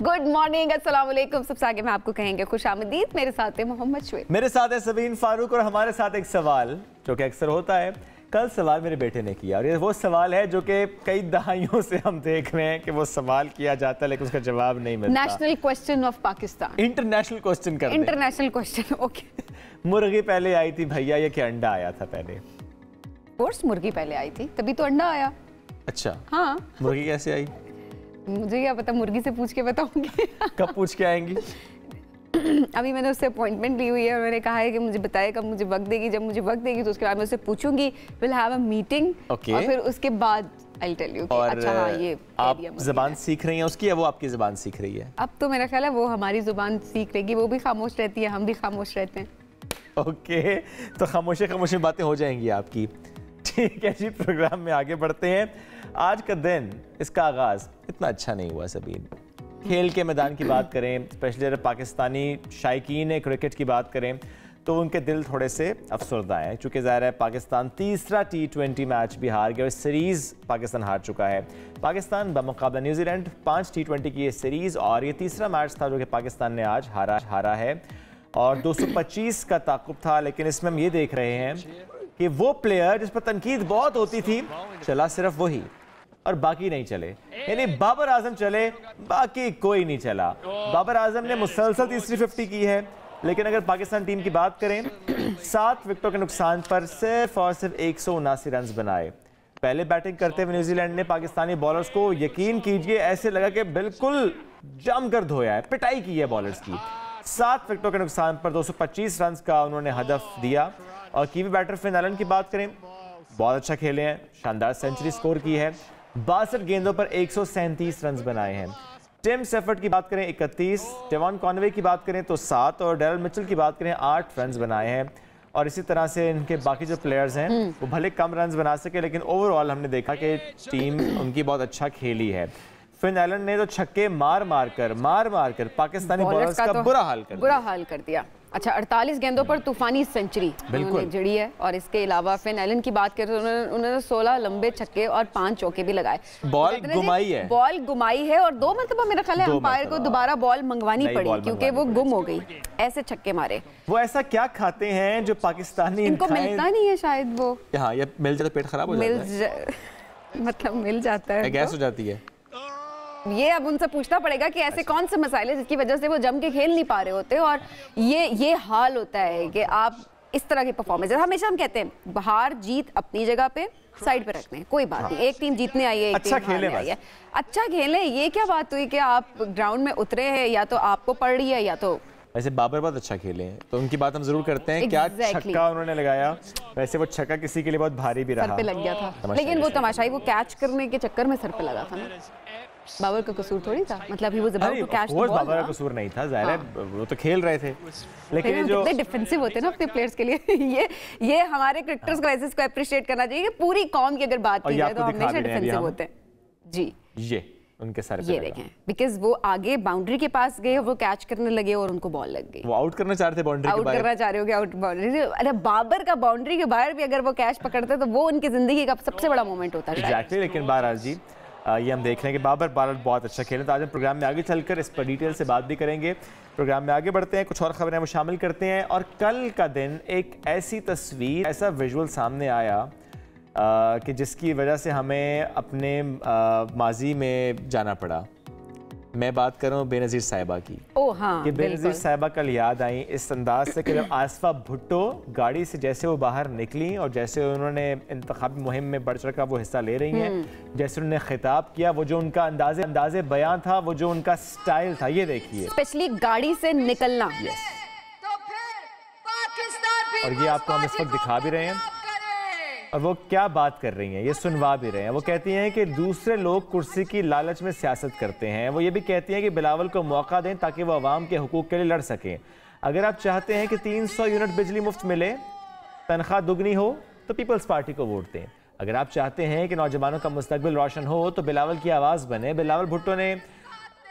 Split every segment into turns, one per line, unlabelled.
Good morning, अस्सलाम वालेकुम। सबसे आगे मैं आपको कहेंगे खुशामदीद। मेरे साथ है मोहम्मद शुएब,
मेरे साथ है सबीन फारूक और हमारे साथ एक सवाल जो कि अक्सर होता है। कल सवाल मेरे बेटे ने किया और ये वो सवाल है जो कि कई दहाइयों से हम देख रहे हैं कि वो सवाल किया जाता है लेकिन उसका जवाब नहीं मिलता।
National question of Pakistan,
international question कर
इंटरनेशनल क्वेश्चन। ओके,
मुर्गी पहले आई थी भैया या कि अंडा आया था पहले?
कोर्स मुर्गी पहले आई थी तभी तो अंडा आया।
अच्छा
हाँ,
मुर्गी कैसे आई?
मुझे क्या पता, मुर्गी से पूछ के बताऊंगी।
कब पूछ के आएंगी?
अभी मैंने उससे अपॉइंटमेंट ली हुई है और मैंने कहा है कि मुझे बताए कब मुझे वक्त देगी। जब मुझे वक्त देगी तो उसके बाद मैं उससे पूछूंगी, विल हैव अ मीटिंग और फिर उसके बाद आई टेल यू। अच्छा हाँ, ये
आप ज़बान सीख रही हैं उसकी या वो आपकी ज़बान सीख रही है?
अब तो मेरा ख्याल है वो हमारी ज़ुबान सीख लेगी। वो भी खामोश रहती है, हम भी खामोश रहते हैं।
ओके, तो खामोशी खामोशी बातें हो जाएंगी आपकी। ठीक है जी, प्रोग्राम में आगे बढ़ते हैं। आज का दिन, इसका आगाज़ इतना अच्छा नहीं हुआ सबीन। खेल के मैदान की बात करें, स्पेशली अगर पाकिस्तानी शायकीन क्रिकेट की बात करें तो उनके दिल थोड़े से अफसरदा हैं, चूँकि ज़ाहिर है पाकिस्तान तीसरा T20 मैच भी हार गया और सीरीज़ पाकिस्तान हार चुका है। पाकिस्तान बमुकाबला न्यूजीलैंड 5 T20 की ये सीरीज़ और ये तीसरा मैच था जो कि पाकिस्तान ने आज हारा है और 225 का ताक़ुब था। लेकिन इसमें हम ये देख रहे हैं कि वो प्लेयर जिस पर तनकीद बहुत होती थी चला सिर्फ वही और बाकी नहीं चले। यानी बाबर आजम चले, बाकी कोई नहीं चला। बाबर आजम ने मुसलसल तीसरी 50 की है, लेकिन अगर पाकिस्तान टीम की बात करें 7 विकेटों के नुकसान पर सिर्फ और सिर्फ 179 रन बनाए। पहले बैटिंग करते हुए न्यूजीलैंड ने पाकिस्तानी बॉलर्स को, यकीन कीजिए ऐसे लगा कि बिल्कुल जमकर धोया है, पिटाई की है बॉलर्स की। 7 विकेटों के नुकसान पर 225 रन का उन्होंने हदफ दिया। और कीवी बैटर फिन एलन की बात करें, बहुत अच्छा खेले हैं, शानदार सेंचुरी स्कोर की है। 62 गेंदों पर 137 रन बनाए हैं। टिम सेफर्ट की बात करें 31, डेवन कॉनवे की बात करें तो 7 और डेरल मिचेल की बात करें 8 रन बनाए हैं। और इसी तरह से इनके बाकी जो प्लेयर्स हैं वो भले कम रन बना सके लेकिन ओवरऑल हमने देखा कि टीम उनकी बहुत अच्छा खेली है। फिन एलन ने तो छक्के मार मार कर पाकिस्तानी बॉलर्स का बुरा हाल कर दिया। अच्छा, 48 गेंदों पर तूफानी सेंचुरी उन्होंने जड़ी है। और इसके अलावा फिन एलन की बात करें तो उन्होंने 16 लंबे छक्के और 5 चौके भी लगाए। बॉल गुमाई है और 2 मरतबा मेरा ख्याल है अंपायर को दोबारा बॉल मंगवानी पड़ी क्योंकि वो गुम हो गई। ऐसे छक्के मारे। वो ऐसा क्या खाते हैं जो पाकिस्तानी
इनको मिलता नहीं है शायद। वो
हाँ, ये मिल जाता पेट खराब हो जाता है।
मतलब मिल जाता है,
गैस हो जाती है।
ये अब उनसे पूछना पड़ेगा कि ऐसे कौन से मसाइल है जिसकी वजह से वो जम के खेल नहीं पा रहे होते और ये हाल होता है कि आप इस तरह की परफॉर्मेंस। हमेशा हम कहते हैं हार जीत अपनी जगह पे साइड पे रखते हैं, कोई बात नहीं। एक टीम जीतने आई है, एक टीम हारने आई है। अच्छा खेले, ये क्या बात हुई कि आप ग्राउंड में उतरे हैं, या तो आपको पड़ रही है या तो।
वैसे बाबर बहुत अच्छा खेले हैं तो उनकी बात हम जरूर करते हैं। क्या छक्का उन्होंने लगाया। वैसे वो छक्का किसी के लिए बहुत भारी भी रहा,
सर पे लग गया था। लेकिन वो तमाशाई, वो कैच करने के चक्कर में सर पे लगा था ना। बाबर का कसूर थोड़ी था, मतलब ही वो about to catch the ball.
Babar का कसूर नहीं था, जाहिर है वो तो खेल रहे थे। लेकिन ये जो
कितने डिफेंसिव होते हैं ना अपने प्लेयर्स के लिए। ये हमारे क्रिकेटर्स को ऐसे इसको अप्रिशिएट करना चाहिए कि पूरी कौम की अगर बात की जाए तो हमेशा डिफेंसिव होते हैं जी। ये उनके सर पे देखें, बिकॉज़ वो आगे बाउंड्री के पास गए, वो कैच करने लगे और उनको बॉल लग गई।
वो आउट करना चाह रहे थे, बाउंड्री के बाहर
आउट करना चाह रहे हो, आउट बाउंड्री। अरे बाबर का बाउंड्री के बाहर भी अगर वो कैच पकड़ते तो वो उनकी जिंदगी का सबसे बड़ा मोमेंट होता है।
एग्जैक्टली। लेकिन बहरहाल जी ये हम देख रहे हैं कि बाबर बहुत अच्छा खेले। तो आज हम प्रोग्राम में आगे चलकर इस पर डिटेल से बात भी करेंगे। प्रोग्राम में आगे बढ़ते हैं, कुछ और खबरें वो शामिल करते हैं। और कल का दिन एक ऐसी तस्वीर, ऐसा विजुअल सामने आया कि जिसकी वजह से हमें अपने माजी में जाना पड़ा। मैं बात कर रहा हूँ बेनज़ीर साहिबा की।
हाँ,
कि बेनज़ीर साहिबा कल याद आई इस अंदाज से कि जब आसफा भुट्टो गाड़ी से जैसे वो बाहर निकली और जैसे उन्होंने इंतखाबी मुहिम में बढ़ चढ़ कर वो हिस्सा ले रही हैं, जैसे उन्होंने खिताब किया, वो जो उनका अंदाज़े बयान था, वो जो उनका स्टाइल था, ये देखिए।
स्पेशली गाड़ी से निकलना।
और ये आपको हम इस वक्त दिखा भी रहे हैं और वो क्या बात कर रही हैं, ये सुनवा भी रहे हैं। वो कहती हैं कि दूसरे लोग कुर्सी की लालच में सियासत करते हैं। वो ये भी कहती हैं कि बिलावल को मौका दें ताकि वो अवाम के हुकूक के लिए लड़ सकें। अगर आप चाहते हैं कि 300 यूनिट बिजली मुफ्त मिले, तनख्वाह दुगनी हो, तो पीपल्स पार्टी को वोट दें। अगर आप चाहते हैं कि नौजवानों का मुस्तकबिल रोशन हो तो बिलावल की आवाज़ बने। बिलावल भुट्टो ने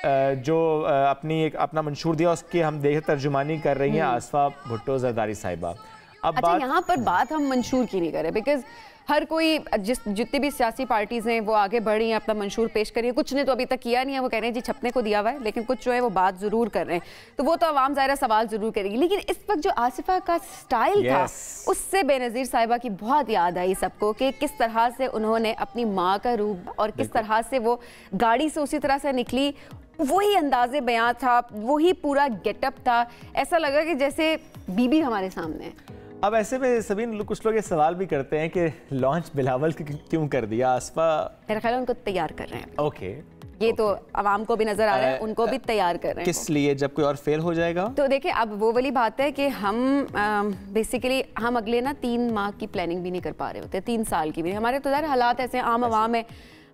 जो अपना मंशूर दिया उसकी हम देख तर्जुमानी कर रही हैं आसफा भुट्टो जरदारी साहिबा।
अब अच्छा, यहाँ पर बात हम मंशूर की नहीं कर रहे, बिकॉज हर कोई जितनी भी सियासी पार्टीज हैं वो आगे बढ़ रही हैं, अपना मंशूर पेश कर रही हैं। कुछ ने तो अभी तक किया नहीं है, वो कह रहे हैं जी छपने को दिया हुआ है, लेकिन कुछ जो है वो बात जरूर कर रहे हैं। तो वो तो आवाम ज़ाहिर सवाल जरूर करेगी। लेकिन इस वक्त जो आसिफा का स्टाइल था, उससे बेनज़ीर साहिबा की बहुत याद आई सबको कि किस तरह से उन्होंने अपनी माँ का रूप और किस तरह से वो गाड़ी से उसी तरह से निकली, वही अंदाज़े बयां था, वही पूरा गेटअप था। ऐसा लगा कि जैसे बीबी हमारे सामने है।
अब ऐसे में सभी कुछ लोग ये सवाल भी करते हैं कि लॉन्च बिलावल क्यों कर दिया? आसफा
मेरा ख्याल है उनको तैयार कर रहे हैं।
ओके,
ये तो आवाम को भी नजर आ रहा है, उनको भी तैयार कर रहे हैं।
किस लिए? जब कोई और फेल हो जाएगा
तो देखिए, अब वो वाली बात है कि हम बेसिकली हम अगले ना 3 माह की प्लानिंग भी नहीं कर पा रहे होते, 3 साल की भी। हमारे तो ज़ाहिर हालात ऐसे आम आवाम है,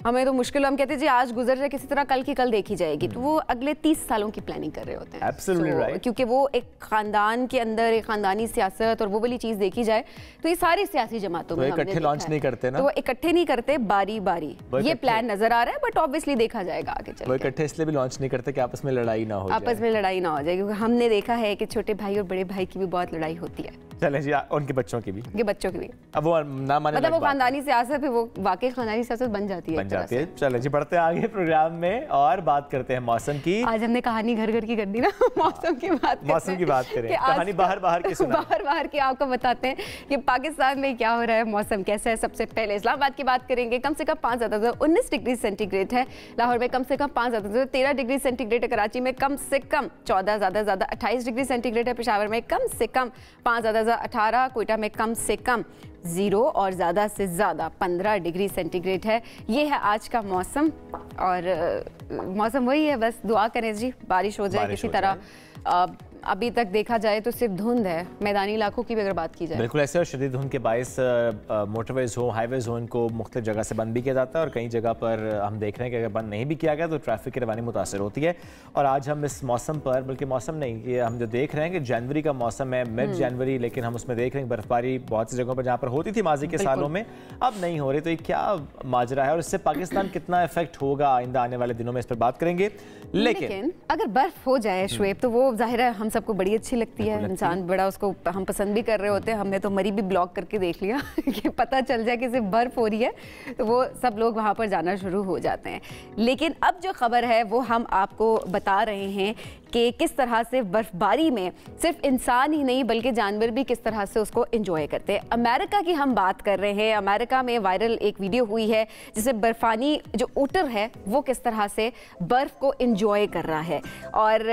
हमें तो मुश्किल, हम कहते हैं जी आज गुजर जाए किसी तरह, कल की कल देखी जाएगी। तो वो अगले 30 सालों की प्लानिंग कर रहे होते हैं।
Absolutely right.
क्योंकि वो एक खानदान के अंदर एक खानदानी सियासत और वो वाली चीज देखी जाए तो ये सारी सियासी जमातों में
इकट्ठे लॉन्च नहीं करते ना,
तो वो इकट्ठे नहीं करते, बारी बारी ये प्लान नजर आ रहा है, बट ऑब्वियसली देखा जाएगा आगे चल के।
वो इकट्ठे इसलिए भी लॉन्च नहीं करते कि आपस में लड़ाई ना हो जाए।
आपस में लड़ाई ना हो जाए, क्योंकि हमने देखा है कि छोटे भाई और बड़े भाई की भी बहुत लड़ाई होती है।
चले जी, उनके बच्चों की भी,
उनके बच्चों की भी।
अब वो ना माने,
मतलब वो खानदानी सियासत है, वो वाकई खानदानी सियासत बन जाती है।
चले जी, बढ़ते हैं आगे प्रोग्राम में और बात करते हैं मौसम की।
आज हमने कहानी घर घर की कर दी ना, मौसम की बात करें।
कहानी बाहर बाहर की सुना,
बाहर की आपको बताते हैं कि पाकिस्तान में क्या हो रहा है, मौसम कैसा है। सबसे पहले इस्लामाबाद की बात करेंगे। कम से कम 5 ज़्यादा 19 डिग्री सेंटीग्रेड है। लाहौर में कम से कम 5 ज़्यादा 13 डिग्री सेंटीग्रेड है। कराची में कम से कम 14 ज़्यादा 28 डिग्री सेंटीग्रेड है। पेशावर में कम से कम 5 ज़्यादा 18, कोयटा में कम से कम 0 और ज़्यादा से ज़्यादा 15 डिग्री सेंटीग्रेड है। ये है आज का मौसम, और मौसम वही है, बस दुआ करें जी बारिश हो जाए किसी तरह। अभी तक देखा जाए तो सिर्फ धुंध है, मैदानी इलाकों की भी अगर बात की जाए
बिल्कुल ऐसे, और शदीद धुंध के बायस मोटरवेज हो, हाईवे जोन को मुख्तलिफ जगह से बंद भी किया जाता है, और कई जगह पर हम देख रहे हैं कि अगर बंद नहीं भी किया गया तो ट्रैफिक की रवानी मुतासर होती है। और आज हम इस मौसम पर, बल्कि मौसम नहीं, ये हम जो देख रहे हैं कि जनवरी का मौसम है, मिड जनवरी, लेकिन हम उसमें देख रहे हैं बर्फबारी बहुत सी जगहों पर जहाँ पर होती थी माजी के सालों में, अब नहीं हो रही। तो ये क्या माजरा है और इससे पाकिस्तान कितना इफेक्ट होगा आइंदा आने वाले दिनों में, इस पर बात करेंगे।
लेकिन अगर बर्फ हो जाए शुएब, तो वो जाहिर है हम सबको बड़ी अच्छी लगती है, इंसान बड़ा उसको हम पसंद भी कर रहे होते हैं। हमने तो मरी भी ब्लॉक करके देख लिया कि पता चल जाए कि सिर्फ बर्फ हो रही है तो वो सब लोग वहाँ पर जाना शुरू हो जाते हैं। लेकिन अब जो खबर है वो हम आपको बता रहे हैं कि किस तरह से बर्फबारी में सिर्फ इंसान ही नहीं बल्कि जानवर भी किस तरह से उसको एंजॉय करते हैं। अमेरिका की हम बात कर रहे हैं। अमेरिका में वायरल एक वीडियो हुई है जिसमें बर्फानी जो ऊँट है वो किस तरह से बर्फ को एंजॉय कर रहा है। और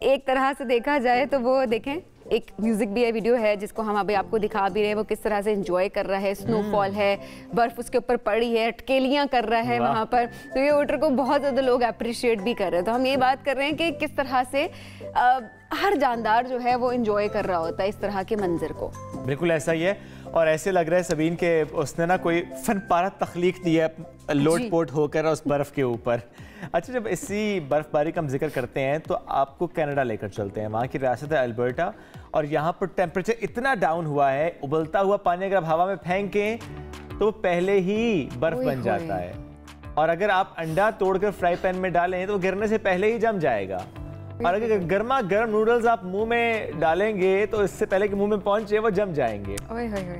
एक तरह से देखा जाए तो वो देखें, एक म्यूजिक भी है, वीडियो है जिसको हम अभी आपको दिखा भी रहे हैं, वो किस तरह से एंजॉय कर रहा है। स्नोफॉल है, बर्फ उसके ऊपर पड़ी है, अटकेलियां कर रहा है वहाँ पर। तो ये ऊँट को बहुत ज़्यादा लोग अप्रिशिएट भी कर रहे हैं। तो हम ये बात कर रहे हैं कि किस तरह से हर जानदार जो है वो एंजॉय कर रहा होता है इस तरह के मंजर को।
बिल्कुल ऐसा ही है, और ऐसे लग रहा है सबीन के उसने ना कोई फन पारा तख्लीक दी है लोट पोट होकर उस बर्फ के ऊपर। अच्छा, जब इसी बर्फबारी का हम जिक्र करते हैं तो आपको कनाडा लेकर चलते हैं। वहाँ की रियासत है अल्बर्टा, और यहाँ पर टेम्परेचर इतना डाउन हुआ है, उबलता हुआ पानी अगर आप हवा में फेंकें तो पहले ही बर्फ बन जाता है, और अगर आप अंडा तोड़कर फ्राई पैन में डालें तो गिरने से पहले ही जम जाएगा। और अगर गर्मा गर्म नूडल्स आप मुंह में डालेंगे तो इससे पहले कि मुंह में पहुंचे वो जम जाएंगे।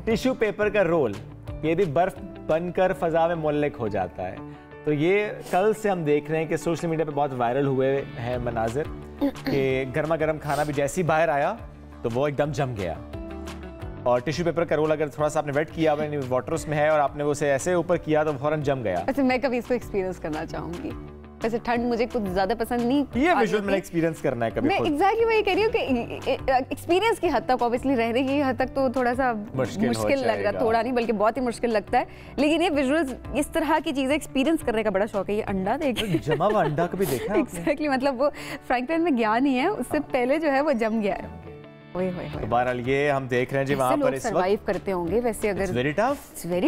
टिश्यू पेपर का रोल, ये भी बर्फ बनकर फजा में मुल्लिक हो जाता है। तो ये कल से हम देख रहे हैं कि सोशल मीडिया पे बहुत वायरल हुए हैं मनाजिर कि गर्मा गर्म खाना भी जैसे ही बाहर आया तो वो एकदम जम गया। और टिश्यू पेपर का रोल अगर थोड़ा सा आपने वेट किया, वाटर उसमें है और आपने उसे ऐसे ऊपर किया तो फौरन जम गया।
अच्छा, मैं कभी इसको एक्सपीरियंस करना चाहूंगी। वैसे ठंड मुझे कुछ ज्यादा पसंद नहीं,
ये विजुअल मैंने एक्सपीरियंस करना है कभी।
मैं एग्जैक्टली वही कह रही हूँ कि एक्सपीरियंस की हद तक, ऑब्वियसली रहने की हद तक तो थोड़ा सा मुश्किल लग रहा है, थोड़ा नहीं बल्कि बहुत ही मुश्किल लगता है। लेकिन ये विजुअल्स, इस तरह की चीजें एक्सपीरियंस करने का बड़ा शौक है। ये अंडा देख,
जमा हुआ अंडा कभी देखा?
एग्जैक्टली, मतलब वो फ्राइंग पैन में गया नहीं है, उससे पहले जो है वो जम गया है।
तो बहरहाल ये हम देख रहे हैं जी वहाँ पर इस वक्त
सर्वाइव करते होंगे वैसे। अगर
वेरी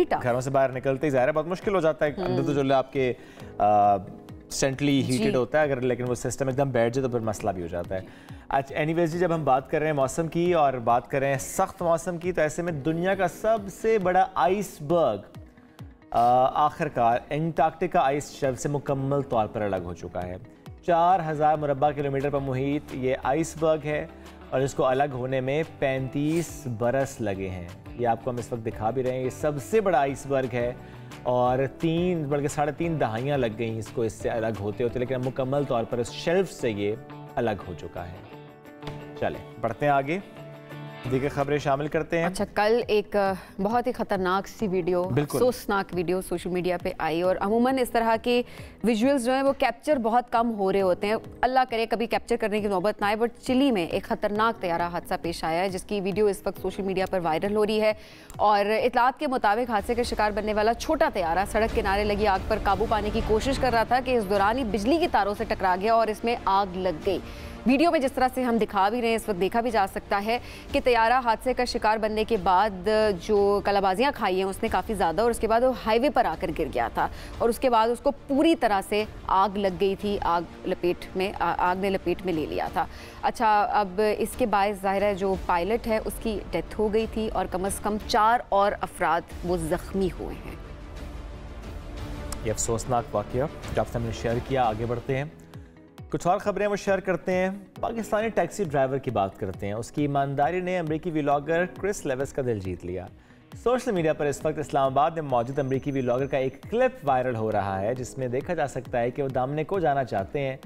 टफ, घरों से बाहर निकलते ही ज़ाहिर है बहुत मुश्किल हो जाता है। अंदर तो जो आपके सेंट्रली हीटेड होता है अगर, लेकिन वो सिस्टम एकदम बैठ जाए तो फिर मसला भी हो जाता है। अच्छा, एनीवेज जी, जब हम बात कर रहे हैं मौसम की और बात कर रहे हैं सख्त मौसम की, तो ऐसे में दुनिया का सबसे बड़ा आइसबर्ग आखिरकार एंटार्क्टिका आइस शेल्फ से मुकम्मल तौर पर अलग हो चुका है। 4000 मुरब्बा किलोमीटर पर मुहित ये आइसबर्ग है और इसको अलग होने में 35 बरस लगे हैं। ये आपको हम इस वक्त दिखा भी रहे हैं। ये सबसे बड़ा आइसबर्ग है और 3 बल्कि 3.5 दहाइयाँ लग गई इसको इससे अलग होते होते, लेकिन मुकम्मल तौर पर इस शेल्फ से ये अलग हो चुका है। चले बढ़ते हैं आगे, दीगर खबरें शामिल करते हैं।
अच्छा, कल एक बहुत ही खतरनाक सी वीडियो, अफसोसनाक वीडियो सोशल मीडिया पे आई, और अमूमन इस तरह के विजुअल्स जो हैं वो कैप्चर बहुत कम हो रहे होते हैं। अल्लाह करे कभी कैप्चर करने की नौबत ना आए, बट चिली में एक खतरनाक तैयारा हादसा पेश आया है जिसकी वीडियो इस वक्त सोशल मीडिया पर वायरल हो रही है। और इतलात के मुताबिक हादसे का शिकार बनने वाला छोटा तैयारा सड़क किनारे लगी आग पर काबू पाने की कोशिश कर रहा था कि इस दौरान ही बिजली की तारों से टकरा गया और इसमें आग लग गई। वीडियो में जिस तरह से हम दिखा भी रहे हैं इस वक्त देखा भी जा सकता है कि तैयारा हादसे का शिकार बनने के बाद जो कलाबाजियाँ खाई हैं उसने काफ़ी ज़्यादा, और उसके बाद वो हाईवे पर आकर गिर गया था और उसके बाद उसको पूरी तरह से आग लग गई थी, आग ने लपेट में ले लिया था। अच्छा, अब इसके बायस ज़ाहिर है जो पायलट है उसकी डेथ हो गई थी और कम से कम 4 और अफराद वो ज़ख्मी हुए हैं।
ये अफसोसनाक वाक़या जो आपसे हमने शेयर किया। आगे बढ़ते हैं, कुछ और खबरें वो शेयर करते हैं। पाकिस्तानी टैक्सी ड्राइवर की बात करते हैं। उसकी ईमानदारी ने अमरीकी व्लॉगर क्रिस लेविस का दिल जीत लिया। सोशल मीडिया पर इस वक्त इस्लामाबाद में मौजूद अमरीकी व्लॉगर का एक क्लिप वायरल हो रहा है जिसमें देखा जा सकता है कि वो दामने को जाना चाहते हैं,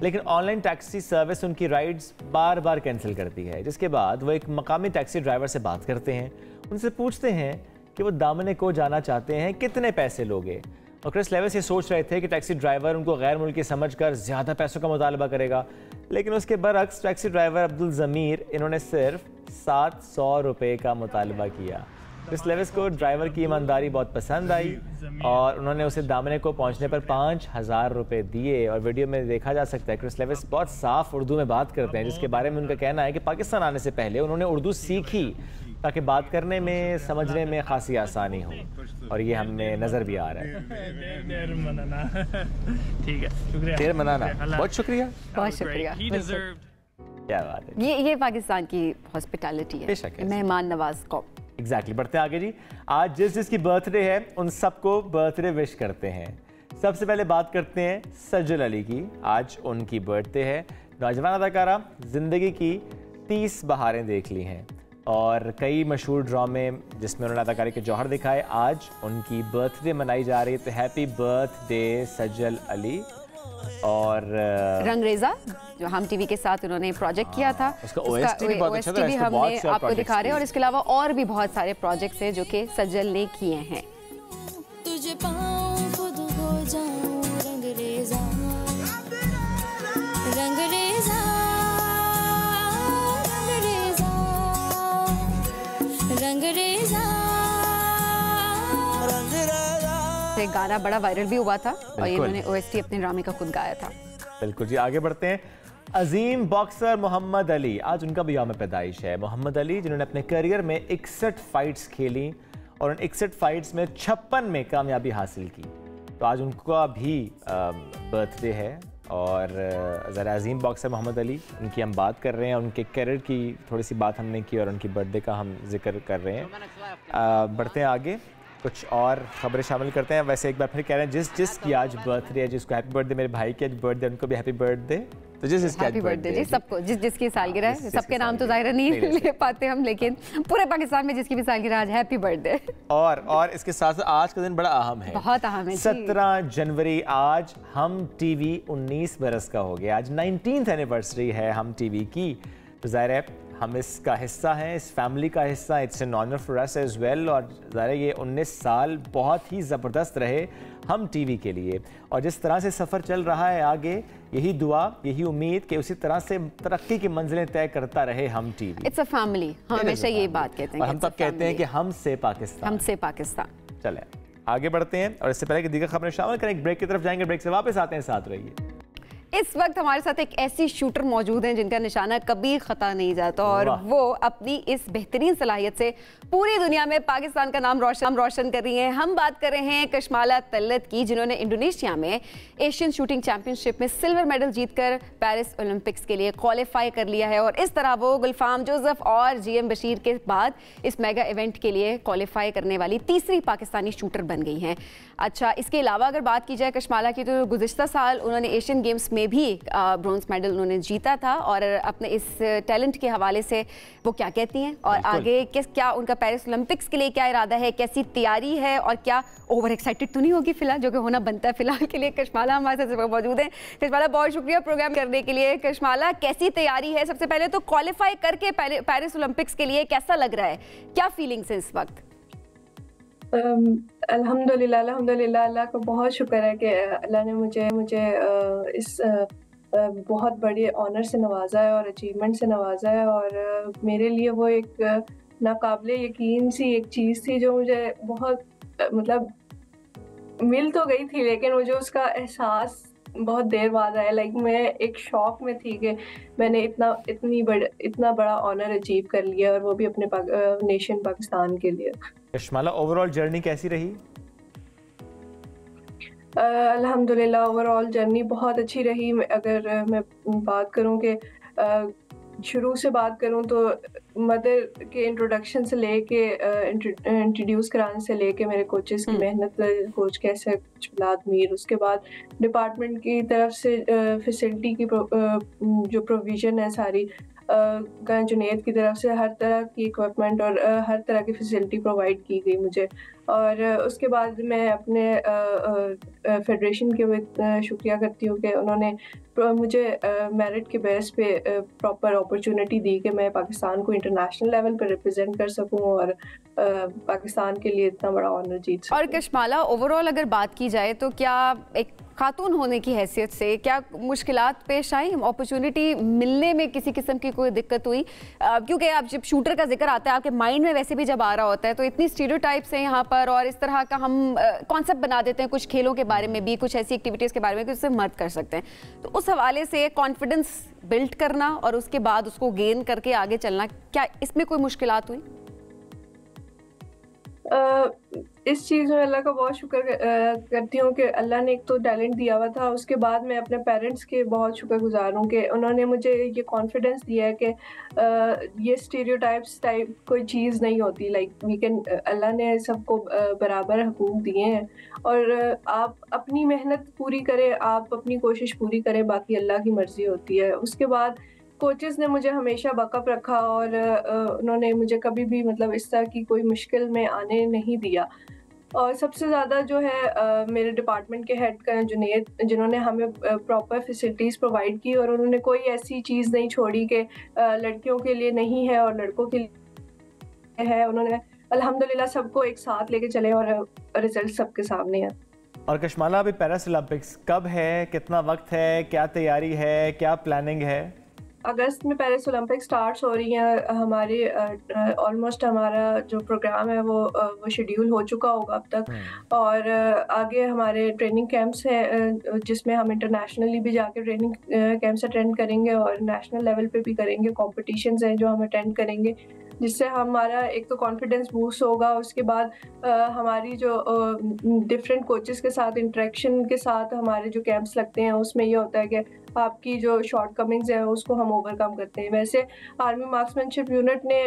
लेकिन ऑनलाइन टैक्सी सर्विस उनकी राइड्स बार बार कैंसिल करती है। जिसके बाद वो एक मकामी टैक्सी ड्राइवर से बात करते हैं, उनसे पूछते हैं कि वो दामने को जाना चाहते हैं, कितने पैसे लोगे। और क्रिस लेविस ये सोच रहे थे कि टैक्सी ड्राइवर उनको गैर मुल्की समझकर ज़्यादा पैसों का मुतालबा करेगा, लेकिन उसके बरअक्स टैक्सी ड्राइवर अब्दुल ज़मीर इन्होंने सिर्फ 700 रुपये का मुतालबा किया। क्रिस लेविस को ड्राइवर की ईमानदारी बहुत पसंद आई और उन्होंने उसे दामने को पहुंचने पर 5000 रुपये दिए। और वीडियो में देखा जा सकता है क्रिस लेविस बहुत साफ उर्दू में बात करते हैं, जिसके बारे में उनका कहना है कि पाकिस्तान आने से पहले उन्होंने उर्दू सीखी ताकि बात करने में समझने में खासी आसानी हो, और ये हमें नज़र भी आ रहा है।
ठीक है, शुक्रिया।
देर मनाना, बहुत शुक्रिया,
बहुत शुक्रिया।
क्या बात है,
ये पाकिस्तान की हॉस्पिटैलिटी है,
बेशक है,
मेहमान नवाज कौम।
एग्जैक्टली। बढ़ते हैं आगे जी। आज जिसकी बर्थडे है उन सबको बर्थडे विश करते हैं। सबसे पहले बात करते हैं सज्जल अली की। आज उनकी बर्थडे है। नौजवान अदाकारा, जिंदगी की 30 बहारें देख ली हैं और कई मशहूर ड्रामे जिसमें उन्होंने अदाकारी के जौहर दिखाए, आज उनकी बर्थडे मनाई जा रही है। तो हैप्पी बर्थडे सज्जल अली। और
रंगरेजा जो हम टीवी के साथ उन्होंने प्रोजेक्ट किया था,
उसका OST भी बहुत अच्छा था,
भी हमने आपको दिखा रहे हैं, और इसके अलावा और भी बहुत सारे प्रोजेक्ट्स हैं जो कि सज्जल ने किए हैं।
तुझे पाऊं खुद हो जाऊं रंगरेजा, रंगरेजा, रंगरेजा, रंगरेजा।
एक गाना बड़ा वायरल भी हुआ था और इन्होंने OST अपने ड्रामे का खुद गाया था।
बिल्कुल जी। आगे बढ़ते हैं। अजीम बॉक्सर मोहम्मद अली, आज उनका भी यौम पैदाइश है। मोहम्मद अली जिन्होंने अपने करियर में 61 फाइट्स खेली और उन 61 फाइट्स में 56 में कामयाबी हासिल की। तो आज उनका भी बर्थडे है और ज़रा अजीम बॉक्सर मोहम्मद अली, उनकी हम बात कर रहे हैं, उनके करियर की थोड़ी सी बात हमने की और उनकी बर्थडे का हम जिक्र कर रहे हैं। बढ़ते हैं आगे, कुछ और खबरें शामिल करते हैं। वैसे एक बार फिर कह रहे हैं जिसकी आज बर्थडे है, जिसको हैप्पी बर्थडे, मेरे भाई की आज बर्थडे, उनको भी हैप्पी बर्थडे। तो जिसकी
हैप्पी बर्थडे जी सबको, जिसकी सालगिरह है। सबके नाम तो ज़ाहिर नहीं ले पाते हम, लेकिन पूरे पाकिस्तान में जिसकी भी सालगिरह आज हैप्पी बर्थडे।
और इसके साथ आज का दिन बड़ा अहम है,
बहुत अहम है।
17 जनवरी आज हम टीवी 19 बरस का हो गया। आज 19th एनिवर्सरी है हम टीवी की। तो ज़ाहिर है हम इसका हिस्सा हैं, इस फैमिली का हिस्सा। It's an honour for us as well. और ज़ाहिर ये 19 साल बहुत ही ज़बरदस्त रहे हम टीवी के लिए, और जिस तरह से सफ़र चल रहा है आगे, यही दुआ, यही उम्मीद कि उसी तरह से तरक्की की मंजिलें तय करता रहे हम टीवी।
इट्स अ फैमिली, हम हमेशा ये बात कहते हैं।
और हम तब कहते हैं कि हमसे पाकिस्तान,
हमसे पाकिस्तान।
चले आगे बढ़ते हैं और इससे पहले कि दीगर खबरें शामिल करें, एक ब्रेक की तरफ जाएंगे, ब्रेक से वापस आते हैं, साथ रहिए।
इस वक्त हमारे साथ एक ऐसी शूटर मौजूद हैं जिनका निशाना कभी खता नहीं जाता, और वो अपनी इस बेहतरीन सलाहियत से पूरी दुनिया में पाकिस्तान का नाम रोशन कर रही हैं। हम बात कर रहे हैं कशमाला तल्लत की, जिन्होंने इंडोनेशिया में एशियन शूटिंग चैंपियनशिप में सिल्वर मेडल जीतकर पेरिस ओलंपिक्स के लिए क्वालिफाई कर लिया है, और इस तरह वो गुलफाम जोसेफ और GM बशीर के बाद इस मेगा इवेंट के लिए क्वालिफाई करने वाली तीसरी पाकिस्तानी शूटर बन गई हैं। अच्छा, इसके अलावा अगर बात की जाए कशमाला की, तो गुज़िश्ता साल उन्होंने एशियन गेम्स में में भी ब्रॉन्ज मेडल उन्होंने जीता था, और अपने इस टैलेंट के हवाले से वो क्या कहती हैं और आगे क्या उनका पेरिस ओलंपिक्स के लिए क्या इरादा है, कैसी तैयारी है, और क्या ओवर एक्साइटेड तो नहीं होगी फिलहाल, जो कि होना बनता है फिलहाल के लिए। कशमाला हमारे साथ मौजूद है। कशमाला, बहुत शुक्रिया प्रोग्राम करने के लिए। कशमाला, कैसी तैयारी है? सबसे पहले तो क्वालिफाई करके पेरिस ओलंपिक्स के लिए कैसा लग रहा है, क्या फीलिंग्स है इस वक्त?
अल्हम्दुलिल्लाह अल्लाह का बहुत शुक्र है कि अल्लाह ने मुझे इस बहुत बड़े ऑनर से नवाजा है और अचीवमेंट से नवाजा है, और मेरे लिए वो एक नाकाबिले यकीन सी एक चीज़ थी जो मुझे बहुत मतलब मिल तो गई थी, लेकिन मुझे उसका एहसास बहुत देर बाद आया। लाइक मैं एक शौक में थी कि मैंने इतना बड़ा ऑनर अचीव कर लिया, और वो भी अपने नेशन पाकिस्तान के लिए।
कशमाला, ओवरऑल जर्नी कैसी रही?
अल्हम्दुलिल्लाह ओवरऑल जर्नी बहुत अच्छी रही। अगर मैं बात करूं कि शुरू से बात करूं तो मदर के इंट्रोडक्शन से लेके इंट्रोड्यूस कराने से लेके मेरे कोचेस की मेहनत, कोच कैसे मीर, उसके बाद डिपार्टमेंट की तरफ से फैसिलिटी की जो प्रोविज़न है सारी, जुनैद की तरफ से हर तरह की इक्विपमेंट और हर तरह की फैसिलिटी प्रोवाइड की गई मुझे। और उसके बाद मैं अपने फेडरेशन के भी शुक्रिया करती हूँ कि उन्होंने मुझे मेरिट के बेस पे प्रॉपर अपॉर्चुनिटी दी कि मैं पाकिस्तान को इंटरनेशनल लेवल पर रिप्रेजेंट कर सकूं और पाकिस्तान के लिए इतना बड़ा ऑनर जीत सकूं।
और कशमाला, ओवरऑल अगर बात की जाए तो क्या एक खातून होने की हैसियत से क्या मुश्किलात पेश आई, अपॉर्चुनिटी मिलने में किसी किस्म की कोई दिक्कत हुई? क्योंकि आप जब शूटर का जिक्र आता है आपके माइंड में वैसे भी जब आ रहा होता है तो इतनी स्टीरियोटाइप्स हैं यहाँ पर, और इस तरह का हम कॉन्सेप्ट बना देते हैं कुछ खेलों के बारे में भी, कुछ ऐसी एक्टिविटीज़ के बारे में कि उससे मदद कर सकते हैं। तो उस हवाले से कॉन्फिडेंस बिल्ड करना और उसके बाद उसको गेन करके आगे चलना, क्या इसमें कोई मुश्किलात हुई?
इस चीज़ में अल्लाह का बहुत शुक्र करती हूँ कि अल्लाह ने एक तो टैलेंट दिया हुआ था, उसके बाद मैं अपने पेरेंट्स के बहुत शुक्रगुजार हूँ कि उन्होंने मुझे ये कॉन्फिडेंस दिया है कि ये स्टीरियोटाइप्स टाइप कोई चीज़ नहीं होती। लाइक वी कैन, अल्लाह ने सबको बराबर हकूक़ दिए हैं, और आप अपनी मेहनत पूरी करें, आप अपनी कोशिश पूरी करें, बाकी अल्लाह की मर्ज़ी होती है। उसके बाद कोचेस ने मुझे हमेशा बैकअप रखा, और उन्होंने मुझे कभी भी मतलब इस तरह की कोई मुश्किल में आने नहीं दिया। और सबसे ज़्यादा जो है मेरे डिपार्टमेंट के हेड का जुनैद, जिन्होंने हमें प्रॉपर फैसिलिटीज़ प्रोवाइड की, और उन्होंने कोई ऐसी चीज़ नहीं छोड़ी कि लड़कियों के लिए नहीं है और लड़कों के लिए है। उन्होंने अल्हम्दुलिल्लाह सबको एक साथ लेके चले, और रिजल्ट सबके सामने है।
और कशमाला, अभी पेरिस ओलंपिक्स कब है, कितना वक्त है, क्या तैयारी है, क्या प्लानिंग है?
अगस्त में पेरिस ओलंपिक स्टार्ट्स हो रही हैं। हमारे ऑलमोस्ट हमारा जो प्रोग्राम है वो शेड्यूल हो चुका होगा अब तक, और आगे हमारे ट्रेनिंग कैंप्स हैं जिसमें हम इंटरनेशनली भी जाके ट्रेनिंग कैंप्स अटेंड करेंगे और नेशनल लेवल पे भी करेंगे। कॉम्पिटिशन्स हैं जो हम अटेंड करेंगे, जिससे हमारा एक तो कॉन्फिडेंस बूस्ट होगा। उसके बाद हमारी जो डिफरेंट कोचेस के साथ इंटरेक्शन के साथ हमारे जो कैंप्स लगते हैं उसमें ये होता है कि आपकी जो शॉर्टकमिंग्स हैं उसको हम ओवरकम करते हैं। वैसे आर्मी मार्क्समैनशिप यूनिट ने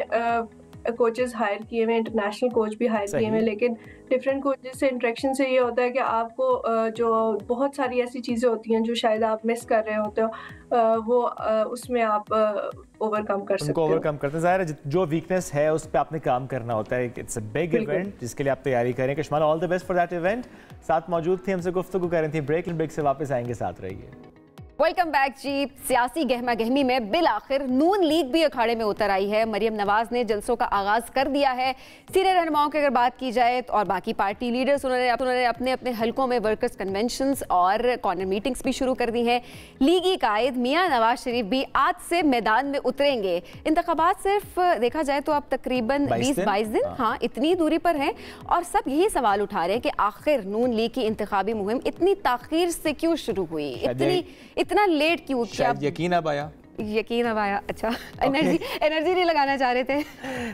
कोचेस हायर किए हुए, इंटरनेशनल कोच भी हायर किए हुए, लेकिन डिफरेंट कोचेस से इंटरेक्शन से ये होता है कि आपको जो बहुत सारी ऐसी चीज़ें होती हैं जो शायद आप मिस कर रहे होते हो, वो उसमें आप ओवरकम कर सकते हो।
ओवरकम करते हैं। ज़ाहिर है जो वीकनेस है उस पर आपने काम करना होता है। इट्स अ बिग इवेंट जिसके लिए आप तैयारी करें। Kashmala, all the best for that event. साथ मौजूद थी, हमसे गुफ्तगू कर रही थी। ब्रेक से वापस आएंगे, साथ रहिए।
वेलकम बैक जी। सियासी गहमा गहमी में बिल आखिर नून लीग भी अखाड़े में उतर आई है। मरियम नवाज ने जलसों का आगाज कर दिया है। सीनियर रहनुमाओं की अगर बात की जाए और बाकी पार्टी लीडर्स, उन्होंने अपने अपने हलकों में वर्कर्स कन्वेंशंस और कॉर्नर मीटिंग्स भी शुरू कर दी हैं। लीगी कायद मियां नवाज शरीफ भी आज से मैदान में उतरेंगे। इंतखाबात सिर्फ देखा जाए तो अब तकरीबन 20-22 दिन हाँ इतनी दूरी पर हैं, और सब यही सवाल उठा रहे हैं कि आखिर नून लीग की इंतखाबी मुहिम इतनी ताखीर से क्यों शुरू हुई, इतना लेट क्यों?
शायद यकीन अब आया।
अच्छा, एनर्जी नहीं लगाना चाह रहे थे।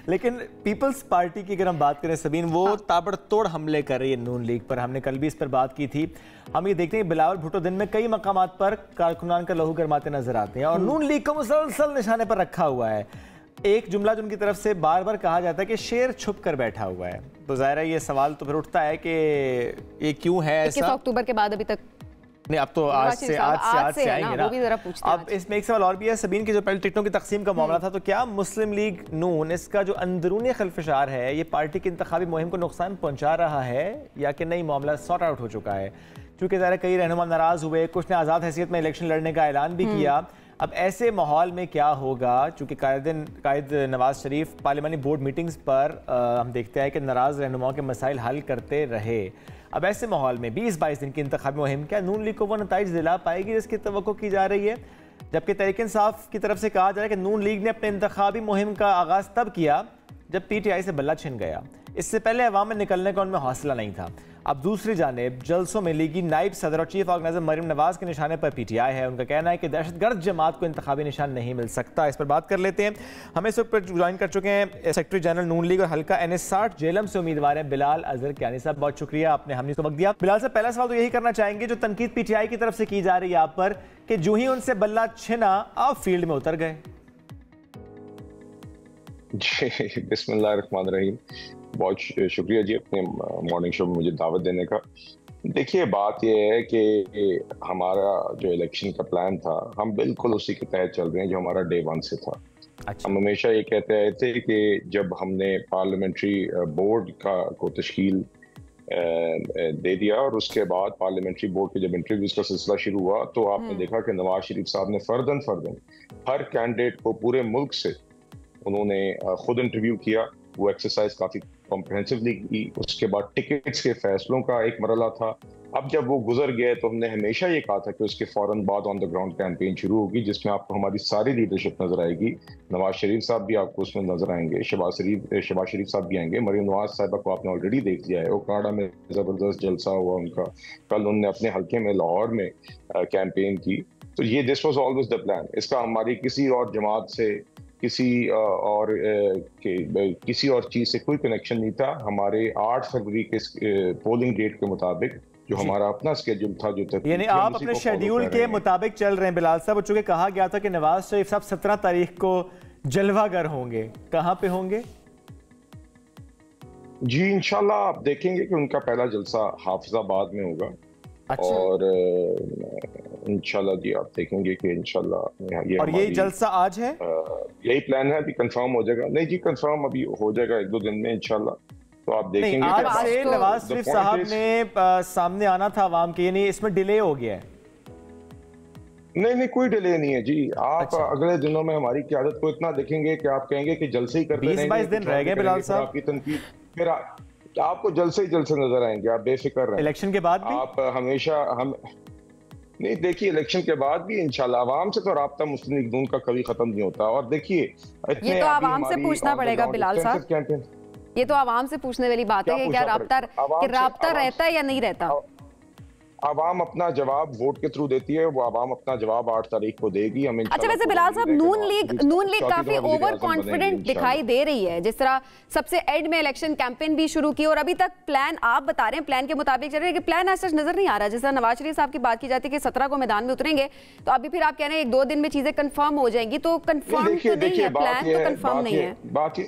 लेकिन पीपल्स पार्टी की अगर हम बात करें सबीन, वो ताबड़तोड़ हमले कर रही है नून लीग पर। हमने कल भी इस पर बात की थी। हम ये देखते हैं बिलावल भुट्टो दिन में कई मकामात पर कारकुनान का लहू गरमाते नजर आते हैं, और नून लीग को मुसलसल निशाने पर रखा हुआ है। एक जुमला जो उनकी तरफ से बार बार कहा जाता है कि शेर छुप कर बैठा हुआ है। तो जाहिर है ये सवाल तो फिर उठता है कि ये क्यों है ऐसा।
21 अक्टूबर के बाद अभी तक
नहीं, अब तो आज से आएंगे ना।
वो भी जरा पूछते हैं
अब इसमें एक सवाल और भी है सबीन की, जो पहले टिकटों की तकसीम का मामला था, तो क्या मुस्लिम लीग नून इसका जो अंदरूनी खलफशार है ये पार्टी की इंतखाबी मुहिम को नुकसान पहुंचा रहा है या कि नहीं, मामला सॉर्ट आउट हो चुका है? क्योंकि ज़रा कई रहनुमा नाराज हुए, कुछ ने आज़ाद हैसियत में इलेक्शन लड़ने का ऐलान भी किया। अब ऐसे माहौल में क्या होगा, चूँकि कायद नवाज शरीफ पार्लिमानी बोर्ड मीटिंग्स पर हम देखते हैं कि नाराज़ रहनुमाओं के मसाइल हल करते रहे। अब ऐसे माहौल में 20-22 दिन की इंतखाबी मुहिम क्या नून लीग को वो नताइज दिला पाएगी जिसकी तवक्को की जा रही है? जबकि तहरीक इंसाफ की तरफ से कहा जा रहा है कि नून लीग ने अपने इंतखाबी मुहिम का आगाज़ तब किया जब PTI से बल्ला छिन गया, इससे पहले अवाम में निकलने का उनमें हौसला नहीं था। अब दूसरी जानिब जलसों में लीगी नायब सदर और चीफ ऑर्गेनाइजर मरियम नवाज के निशाने पर PTI है। उनका कहना है कि दहशतगर्द जमात को इंतखाबी निशान नहीं मिल सकता। इस पर बात कर लेते हैं। हमें इस वक्त ज्वाइन कर चुके हैं सेक्रेटरी जनरल नून लीग और हल्का NS60 जेलम से उम्मीदवार हैं बिलाल अजहर कियानी साहब। बहुत शुक्रिया, आपने हमने तो वक्त दिया। बिलाल साहब, पहला सवाल तो यही करना चाहेंगे, जो तनकीद PTI की तरफ से की जा रही है आप पर कि जो ही उनसे बल्ला छिना आप फील्ड में उतर गए।
जी बिस्मिल्लाहिर्रहमानिर्रहीम, बहुत शुक्रिया जी अपने मॉर्निंग शो में मुझे दावत देने का। देखिए, बात यह है कि हमारा जो इलेक्शन का प्लान था, हम बिल्कुल उसी के तहत चल रहे हैं जो हमारा डे 1 से था। अच्छा। हम हमेशा ये कहते आए थे कि जब हमने पार्लियामेंट्री बोर्ड को तश्कील दे दिया और उसके बाद पार्लियामेंट्री बोर्ड के जब इंटरव्यूज का सिलसिला शुरू हुआ, तो आपने देखा कि नवाज शरीफ साहब ने फर्दन हर कैंडिडेट को पूरे मुल्क से उन्होंने खुद इंटरव्यू किया। वो एक्सरसाइज काफी कॉम्प्रिहेंसिवली की। उसके बाद टिकट्स के फैसलों का एक मरला था। अब जब वो गुजर गए तो हमने हमेशा ये कहा था कि उसके फौरन बाद ऑन द ग्राउंड कैंपेन शुरू होगी, जिसमें आपको हमारी सारी लीडरशिप नजर आएगी। नवाज शरीफ साहब भी आपको उसमें नजर आएंगे, शहबाज शरीफ साहब भी आएंगे। मरियम नवाज साहबा को आपने ऑलरेडी देख लिया है, वो कनाडा में जबरदस्त जलसा हुआ उनका। कल उन्होंने अपने हल्के में लाहौर में कैंपेन की। तो ये this was always the plan. इसका हमारी किसी और जमात से किसी और चीज से कोई कनेक्शन नहीं था। हमारे 8 फरवरी के पोलिंग डेट के मुताबिक जो हमारा अपना स्केड्यूल था, जो
यानी आप अपने शेड्यूल के मुताबिक चल रहे हैं बिलाल साहब। चूंकि कहा गया था कि नवाज शरीफ साहब 17 तारीख को जलवागर होंगे, कहाँ पे होंगे?
जी इंशाल्लाह आप देखेंगे कि उनका पहला जलसा हाफिजाबाद में होगा। अच्छा। और इंशाल्लाह जी आप देखेंगे कि इंशाल्लाह ये
और यही जलसा आज है,
यही प्लान है। अभी कंफर्म हो जाएगा। नहीं जी, कंफर्म अभी हो जाएगा 1-2 दिन में इंशाल्लाह। तो आप देखेंगे
आज से नवाज शरीफ साहब ने सामने आना था आवाम के, यानी इसमें डिले हो गया है?
नहीं, कोई डिले नहीं है जी। आप अच्छा। अगले दिनों में हमारी क़यादत को इतना देखेंगे कि आप कहेंगे कि जल्द से ही करते रहेंगे।
20-22 दिन रह गए बिलाल साहब,
आपकी तनकीद फिर आपको जल्द से नजर आएंगे। आप बेफिक्र रहें।
इलेक्शन के बाद भी
आप हमेशा नहीं, देखिए इलेक्शन के बाद भी इंशाल्लाह आवाम से तो राब्ता मुस्लिम लीग नून का कभी खत्म नहीं होता। और देखिए
ये तो आवाम से पूछना पड़ेगा बिलाल साहब, ये तो आवाम से पूछने वाली बात है कि क्या राब्ता रहता है या नहीं रहता।
आवाम अपना जवाब वोट के थ्रू देती है। वो आवाम अपना जवाब 8 तारीख को देगी। हम
अच्छा, वैसे बिलाल साहब नून लीग काफी ओवर कॉन्फिडेंट दिखाई दे रही है। जिस तरह सबसे एंड में इलेक्शन कैंपेन भी शुरू की और अभी तक प्लान आप बता रहे हैं प्लान के मुताबिक चल रहे हैं कि प्लान ऐसा नजर नहीं आ रहा। जिस तरह नवाज शरीफ साहब की बात की जाती है कि 17 को मैदान में उतरेंगे, तो अभी फिर आप कह रहे हैं 1-2 दिन में चीजें कंफर्म हो जाएंगी। तो कंफर्म तो नहीं है, प्लान तो कंफर्म नहीं है।
बात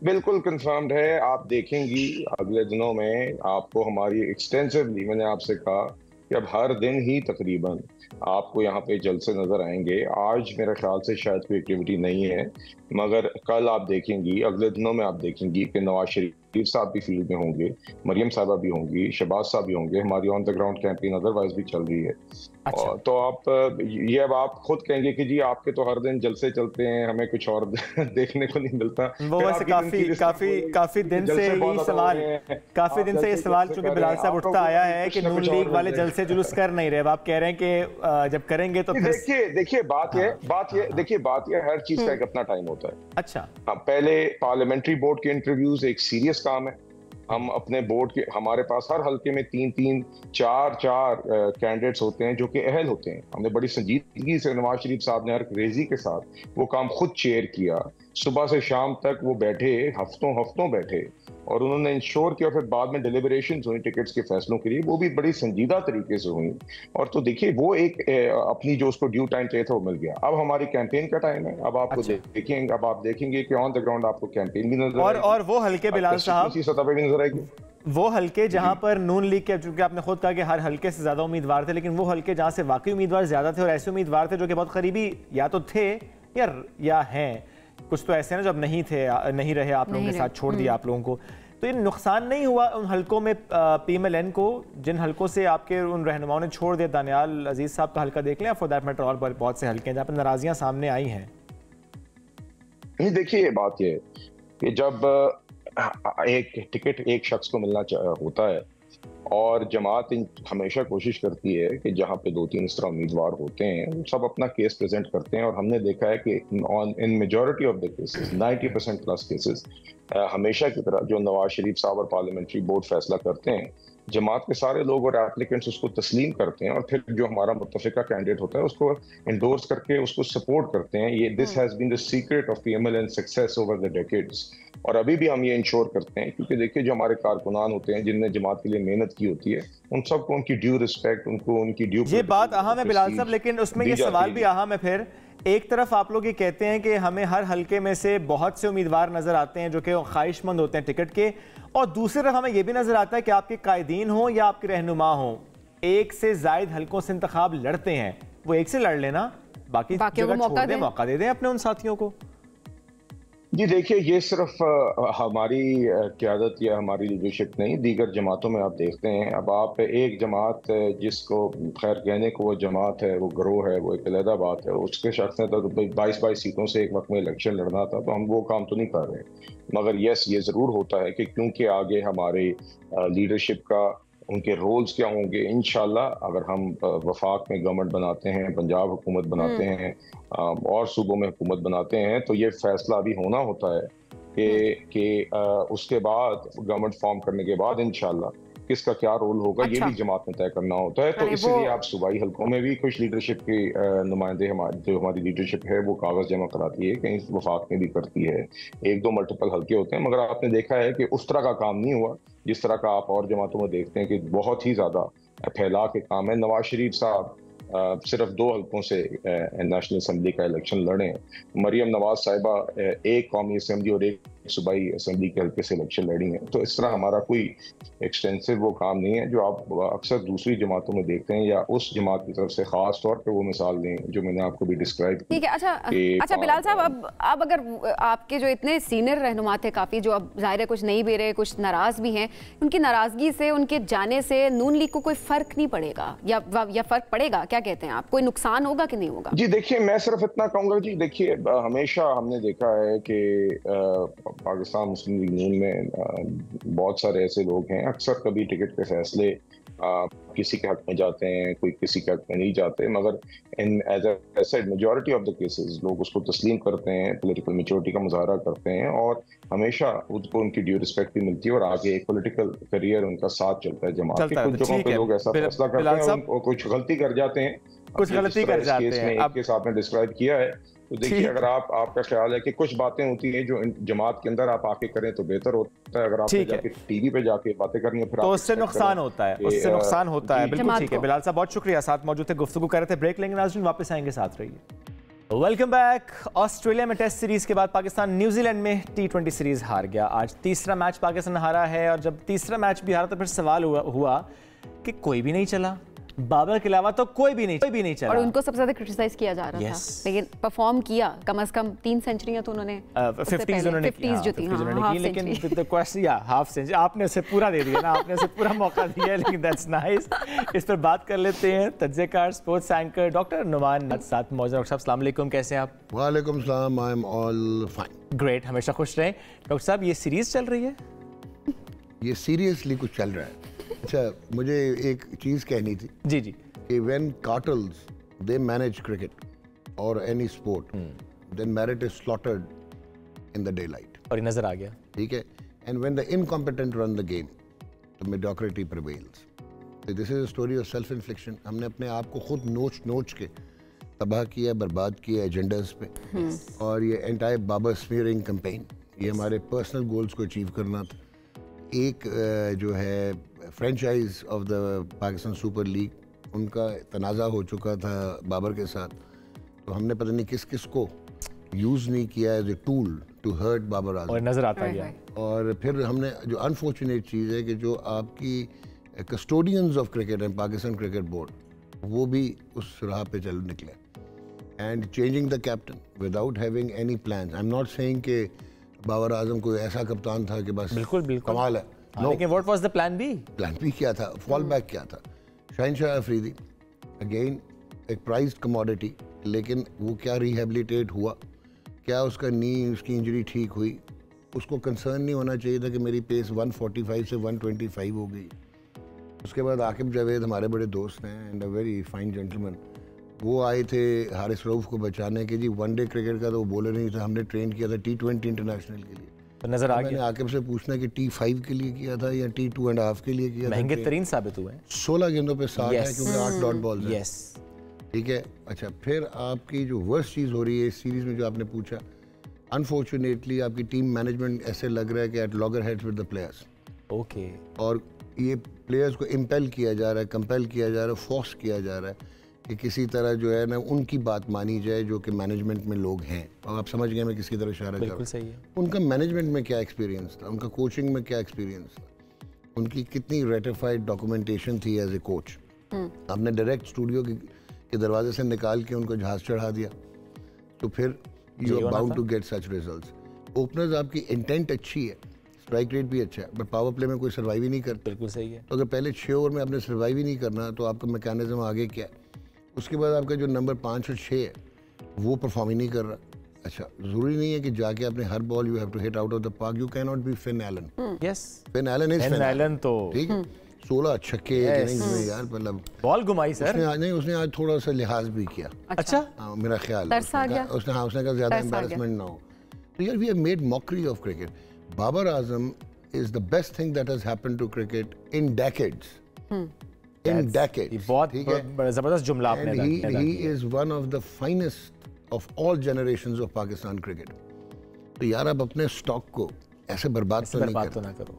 बिल्कुल कंफर्म्ड है। आप देखेंगी अगले दिनों में आपको हमारी एक्सटेंसिवली, मैंने आपसे कहा कि अब हर दिन ही तकरीबन आपको यहाँ पे जलसे नजर आएंगे। आज मेरे ख्याल से शायद कोई एक्टिविटी नहीं है, मगर कल आप देखेंगी, अगले दिनों में आप देखेंगी कि नवाज शरीफ साहब भी फील्ड में होंगे, मरियम साहबा भी होंगी, शहबाज साहब भी होंगे। हमारी on the ground campaign otherwise भी चल रही है। अच्छा। तो आप ये अब आप खुद कहेंगे कि जी आपके तो हर दिन जलसे चलते हैं, हमें कुछ और देखने को नहीं मिलता।
वो वैसे काफी दिन से ये सवाल चूंकि बिलाल साहब उठता आया है कि नून लीग वाले जलसे जुलूस कर नहीं रहे। आप कह रहे हैं कि जब करेंगे तो
देखिए बात ये हर चीज का एक अपना टाइम होता है।
अच्छा,
पहले पार्लियामेंट्री बोर्ड के इंटरव्यूज एक सीरियस काम है। हम अपने बोर्ड के, हमारे पास हर हल्के में 3-3, 4-4 कैंडिडेट्स होते हैं जो कि अहल होते हैं। हमने बड़ी संजीदगी से, नवाज शरीफ साहब ने हर क्रेजी के साथ वो काम खुद चेयर किया। सुबह से शाम तक वो बैठे, हफ्तों बैठे और उन्होंने इंश्योर किया, फिर बाद में डिलिबरेशंस हुई टिकट्स के फैसलों के लिए, वो भी बड़ी संजीदा तरीके से हुई। और तो देखिए वो एक अपनी जो उसको ड्यू टाइम चाहिए था वो मिल गया। अब हमारी कैंपेन का टाइम है, अब आपको देखेंगे, अब आप देखेंगे कि ऑन द ग्राउंड आपको कैंपेन भी नजर आएगी,
और वो हल्के बिलाल साहब
सतह पे भी नजर आएगी,
वो हल्के जहां पर नून लीग के, चूंकि आपने खुद कहा कि हर हल्के से ज्यादा उम्मीदवार थे, लेकिन वो हल्के जहां से वाकई उम्मीदवार ज्यादा थे और ऐसे उम्मीदवार थे जो कि बहुत करीबी या तो थे या हैं, कुछ तो ऐसे ना जब नहीं थे, नहीं रहे, आप लोगों के साथ छोड़ दिया आप लोगों को, तो ये नुकसान नहीं हुआ उन हल्कों में PMLN को, जिन हल्कों से आपके उन रहनुमाओं ने छोड़ दिया? दानियाल अजीज साहब का हल्का देख लें, फॉर दैट मैटर और बहुत से हल्के हैं जहाँ पर नाराजियां सामने आई हैं।
नहीं, देखिए बात ये कि जब एक टिकट एक शख्स को मिलना होता है और जमात हमेशा कोशिश करती है कि जहाँ पे 2-3 इस तरह उम्मीदवार होते हैं वो सब अपना केस प्रेजेंट करते हैं, और हमने देखा है कि इन majority of the cases 90% plus cases हमेशा की तरह जो नवाज शरीफ साहब और पार्लियामेंट्री बोर्ड फैसला करते हैं, जमात के सारे लोग और एप्लीकेंट्स उसको तस्लीम करते हैं और फिर जो हमारा मुत्तफिका कैंडिडेट होता है उसको इंडोर्स करके उसको सपोर्ट करते हैं। ये this has been the secret of PMLN success over the decades, और अभी भी हम ये इंश्योर करते हैं, क्योंकि देखिए जो हमारे कारकुनान होते हैं जिनने जमात के लिए मेहनत की होती है, उन सबको उनकी ड्यू रिस्पेक्ट, उनको उनकी ड्यू,
ये बात अहम है बिलाल साहब, लेकिन उसमें ये सवाल भी अहम है फिर, एक तरफ आप लोग ये कहते हैं कि हमें हर हल्के में से बहुत से उम्मीदवार नजर आते हैं जो कि ख्वाहिशमंद होते हैं टिकट के, और दूसरी तरफ हमें यह भी नजर आता है कि आपके कायदीन हो या आपके रहनुमा हो, एक से जायद हल्कों से इंतखाब लड़ते हैं, वो एक से लड़ लेना, बाकी जगह छोड़ दें, मौका दे दें अपने उन साथियों को।
जी देखिए, ये सिर्फ हमारी क़यादत या हमारी लीडरशिप नहीं, दीगर जमातों में आप देखते हैं। अब आप एक जमात जिसको खैर कहने को वो जमात है, वो ग्रोह है, वो एक अलहदा बात है, उसके शख्स ने तो 22 सीटों से एक वक्त में इलेक्शन लड़ना था, तो हम वो काम तो नहीं कर रहे। मगर यस, ये ज़रूर होता है कि क्योंकि आगे हमारे लीडरशिप का उनके रोल्स क्या होंगे, इंशाल्लाह अगर हम वफाक में गवर्नमेंट बनाते हैं, पंजाब हुकूमत बनाते हैं और सूबों में हुकूमत बनाते हैं, तो ये फैसला अभी होना होता है कि उसके बाद गवर्नमेंट फॉर्म करने के बाद इंशाल्लाह किसका क्या रोल होगा, ये भी जमात में तय करना होता है। तो इसलिए आप सूबाई हल्कों में भी कुछ लीडरशिप की नुमाइंदे जो हमारी लीडरशिप है वो कागज जमा कराती है, कहीं वफाक में भी करती है, 1-2 मल्टीपल हल्के होते हैं, मगर आपने देखा है कि उस तरह का काम नहीं हुआ जिस तरह का आप और जमातों में देखते हैं कि बहुत ही ज्यादा फैला के काम है। नवाज शरीफ साहब सिर्फ 2 हल्कों से नेशनल असेंबली का इलेक्शन लड़े हैं, मरियम नवाज साहिबा एक कौमी असेंबली और एक सूबाई असेंबली के हल्के से इलेक्शन लड़ी हैं। तो इस तरह हमारा कोई एक्सटेंसिव वो काम नहीं है जो आप अक्सर दूसरी जमातों में देखते हैं, या उस जमात की तरफ से खास तौर पे वो मिसाल दें जो मैंने आपको भी डिस्क्राइब की।
ठीक है, अच्छा बिलाल साहब, अब अगर आपके जो इतने सीनियर रहनुमा थे काफ़ी, जो अब ज़ाहिर है कुछ नहीं भी रहे, कुछ नाराज़ भी हैं, उनकी नाराज़गी से, उनके जाने से नून लीग को कोई फ़र्क नहीं पड़ेगा या फ़र्क पड़ेगा? क्या कहते हैं आप, कोई नुकसान होगा कि नहीं होगा?
जी देखिए, मैं सिर्फ इतना कहूँगा जी, देखिए हमेशा हमने देखा है कि पाकिस्तान मुस्लिम लीग नून में बहुत सारे ऐसे लोग हैं, अक्सर कभी टिकट के फैसले किसी के हक में जाते हैं, कोई किसी के हक में नहीं जाते, मगर इन as I said majority of the cases लोग उसको तस्लीम करते हैं, पॉलिटिकल मैच्योरिटी का मुजाहरा करते हैं और हमेशा उनको उनकी ड्यू रिस्पेक्ट भी मिलती है और आगे एक पॉलिटिकल करियर उनका साथ चलता है जमात के। कुछ जगहों पे लोग ऐसा फैसला करते हैं और कुछ गलती कर जाते हैं,
कुछ गलती कर जाते हैं,
आपके साथ में डिस्क्राइब किया है। तो देखिए, अगर आपका ख्याल है कि कुछ बातें होती हैं जो जमात के अंदर आप आके करें तो बेहतर होता है, अगर आप जाके टीवी पे जाके बातें करनी है फिर
तो उससे नुकसान होता है, उससे नुकसान होता है। बिल्कुल ठीक है बिलाल साहब, बहुत शुक्रिया, साथ मौजूद थे, गुफ्तगू कर रहे थे। ब्रेक लेंगे नाज़रीन, वापस आएंगे, साथ रहिए। Welcome back. ऑस्ट्रेलिया में टेस्ट सीरीज के बाद पाकिस्तान न्यूजीलैंड में T20 सीरीज हार गया। आज तीसरा मैच पाकिस्तान हारा है और जब तीसरा मैच भी हारा तो फिर सवाल हुआ कि कोई भी नहीं चला, बाबर के अलावा तो कोई भी नहीं चला,
और उनको सबसे ज्यादा क्रिटिसाइज किया जा रहा था, लेकिन परफॉर्म किया, कम से कम 3 सेंचुरियां तो उन्होंने
50s उन्होंने की, लेकिन द क्वेश्चन हाफ सेंचुरी आपने उसे पूरा दे दिया ना, आपने उसे पूरा मौका दिया, लेकिन दैट्स नाइस। इस पर बात कर लेते हैं तज्ज़ेकार, स्पोर्ट्स एंकर डॉक्टर नुमान साथ मौजूद। डॉक्टर साहब अस्सलाम वालेकुम, कैसे हैं आप?
वालेकुम सलाम, I am all fine.
Great, हमेशा खुश रहें। डॉक्टर साहब, ये सीरीज चल रही है,
ये सीरियसली कुछ चल रहा है। अच्छा, मुझे एक चीज़ कहनी थी
जी
कि when cartels they manage cricket और any sport, then merit is slaughtered in the daylight,
और ये नजर आ गया,
ठीक है। And when the incompetent run the game, the mediocrity prevails. This is a story of self infliction. हमने अपने आप को खुद नोच के तबाह किया, बर्बाद किया एजेंडाज पे, और ये एंटायर बाबर स्मीयरिंग कैंपेन, ये हमारे पर्सनल गोल्स को अचीव करना था, एक जो है franchise of the Pakistan super league, उनका तनाज़ा हो चुका था बाबर के साथ, तो हमने पता नहीं किस किस को यूज़ नहीं किया as a tool to hurt Babar Azam,
और नजर आता गया।
और फिर हमने जो अनफॉर्चुनेट चीज़ है कि जो आपकी custodians of cricket and Pakistan cricket board, वो भी उस राह पे चल निकले। And changing the captain without having any plan, I am not saying कि बाबर आजम कोई ऐसा कप्तान था कि बस
बिल्कुल बिल्कुल
कमाल है।
हाँ, लेकिन what was the plan B?
Plan B क्या था? फॉल बैक क्या था? शाहीन शाह अफरीदी अगेन एक प्राइज्ड कमोडिटी, लेकिन वो क्या रिहेबिलिटेट हुआ? क्या उसका नी, उसकी इंजरी ठीक हुई? उसको कंसर्न नहीं होना चाहिए था कि मेरी पेस 145 से 125 हो गई। उसके बाद आकिब जावेद हमारे बड़े दोस्त हैं and a very fine gentleman, वो आए थे हारिस रऊफ को बचाने के। जी वनडे क्रिकेट का तो वो बोले नहीं था, हमने ट्रेन किया था T20 इंटरनेशनल के लिए।
तो नजर आ
मैंने
गया,
आकिब से पूछना कि T5 के लिए किया था या T2.5 के लिए किया था।
महंगे तरीन साबित हुए।
16 गेंदों पे 60 है
Yes.
क्योंकि 8 डॉट बॉल्स हैं।
यस,
ठीक है। अच्छा, फिर आपकी जो वर्स्ट चीज़ हो रही है इस सीरीज़ में जो आपने पूछा, अनफॉर्चुनेटली आपकी टीम मैनेजमेंट ऐसे लग रहा है कि at loggerheads with the players,
okay,
और ये प्लेयर्स को इम्पेल किया जा रहा है, कंपेल किया जा रहा है, फोर्स किया जा रहा है कि किसी तरह जो है ना उनकी बात मानी जाए जो कि मैनेजमेंट में लोग हैं। और आप समझ गए मैं किसकी तरह इशारा कर रहा
बिल्कुल
हूँ।
सही है।
उनका मैनेजमेंट में क्या एक्सपीरियंस था, उनका कोचिंग में क्या एक्सपीरियंस था, उनकी कितनी रेटिफाइड डॉक्यूमेंटेशन थी एज ए कोच। आपने डायरेक्ट स्टूडियो के दरवाजे से निकाल के उनको जहाज चढ़ा दिया, तो फिर you are bound to get such results. Openers आपकी इंटेंट अच्छी है, स्ट्राइक रेट भी अच्छा है, बट पावर प्ले में कोई सर्वाइव ही नहीं करता।
बिल्कुल सही है।
तो अगर पहले 6 ओवर में आपने सर्वाइव ही नहीं करना तो आपका मैकेनिज्म आगे क्या है? उसके बाद आपका जो नंबर 5 और 6 है वो परफॉर्म ही नहीं कर रहा। अच्छा, ज़रूरी नहीं है कि जाके आपने हर ball you have to hit out of the park, you can not be Finn Allen.
Yes,
Finn Allen is
Finn Allen तो
ठीक है, 16 छक्के इनिंग्स में यार, मतलब
बॉल घुमाई सर।
उसने आज नहीं, उसने आज थोड़ा सा लिहाज भी किया।
अच्छा,
हाँ, मेरा ख्याल है।
तरस आ गया?
उसने कहा ज़्यादा
तरस आ गया।
एम्बैरेसमेंट ना हो। तो यार we have made mockery of cricket. Babar Azam is the best thing that has happened to cricket in decades. In decades,
बहुत
ठीक है।
जबरदस्त जुमला आपने
And
अदा
he
किया।
is one of the finest of all generations of Pakistan cricket. तो यार आप अपने स्टॉक को ऐसे बर्बाद तो नहीं
बर्बाद तो
करते,
ना करो।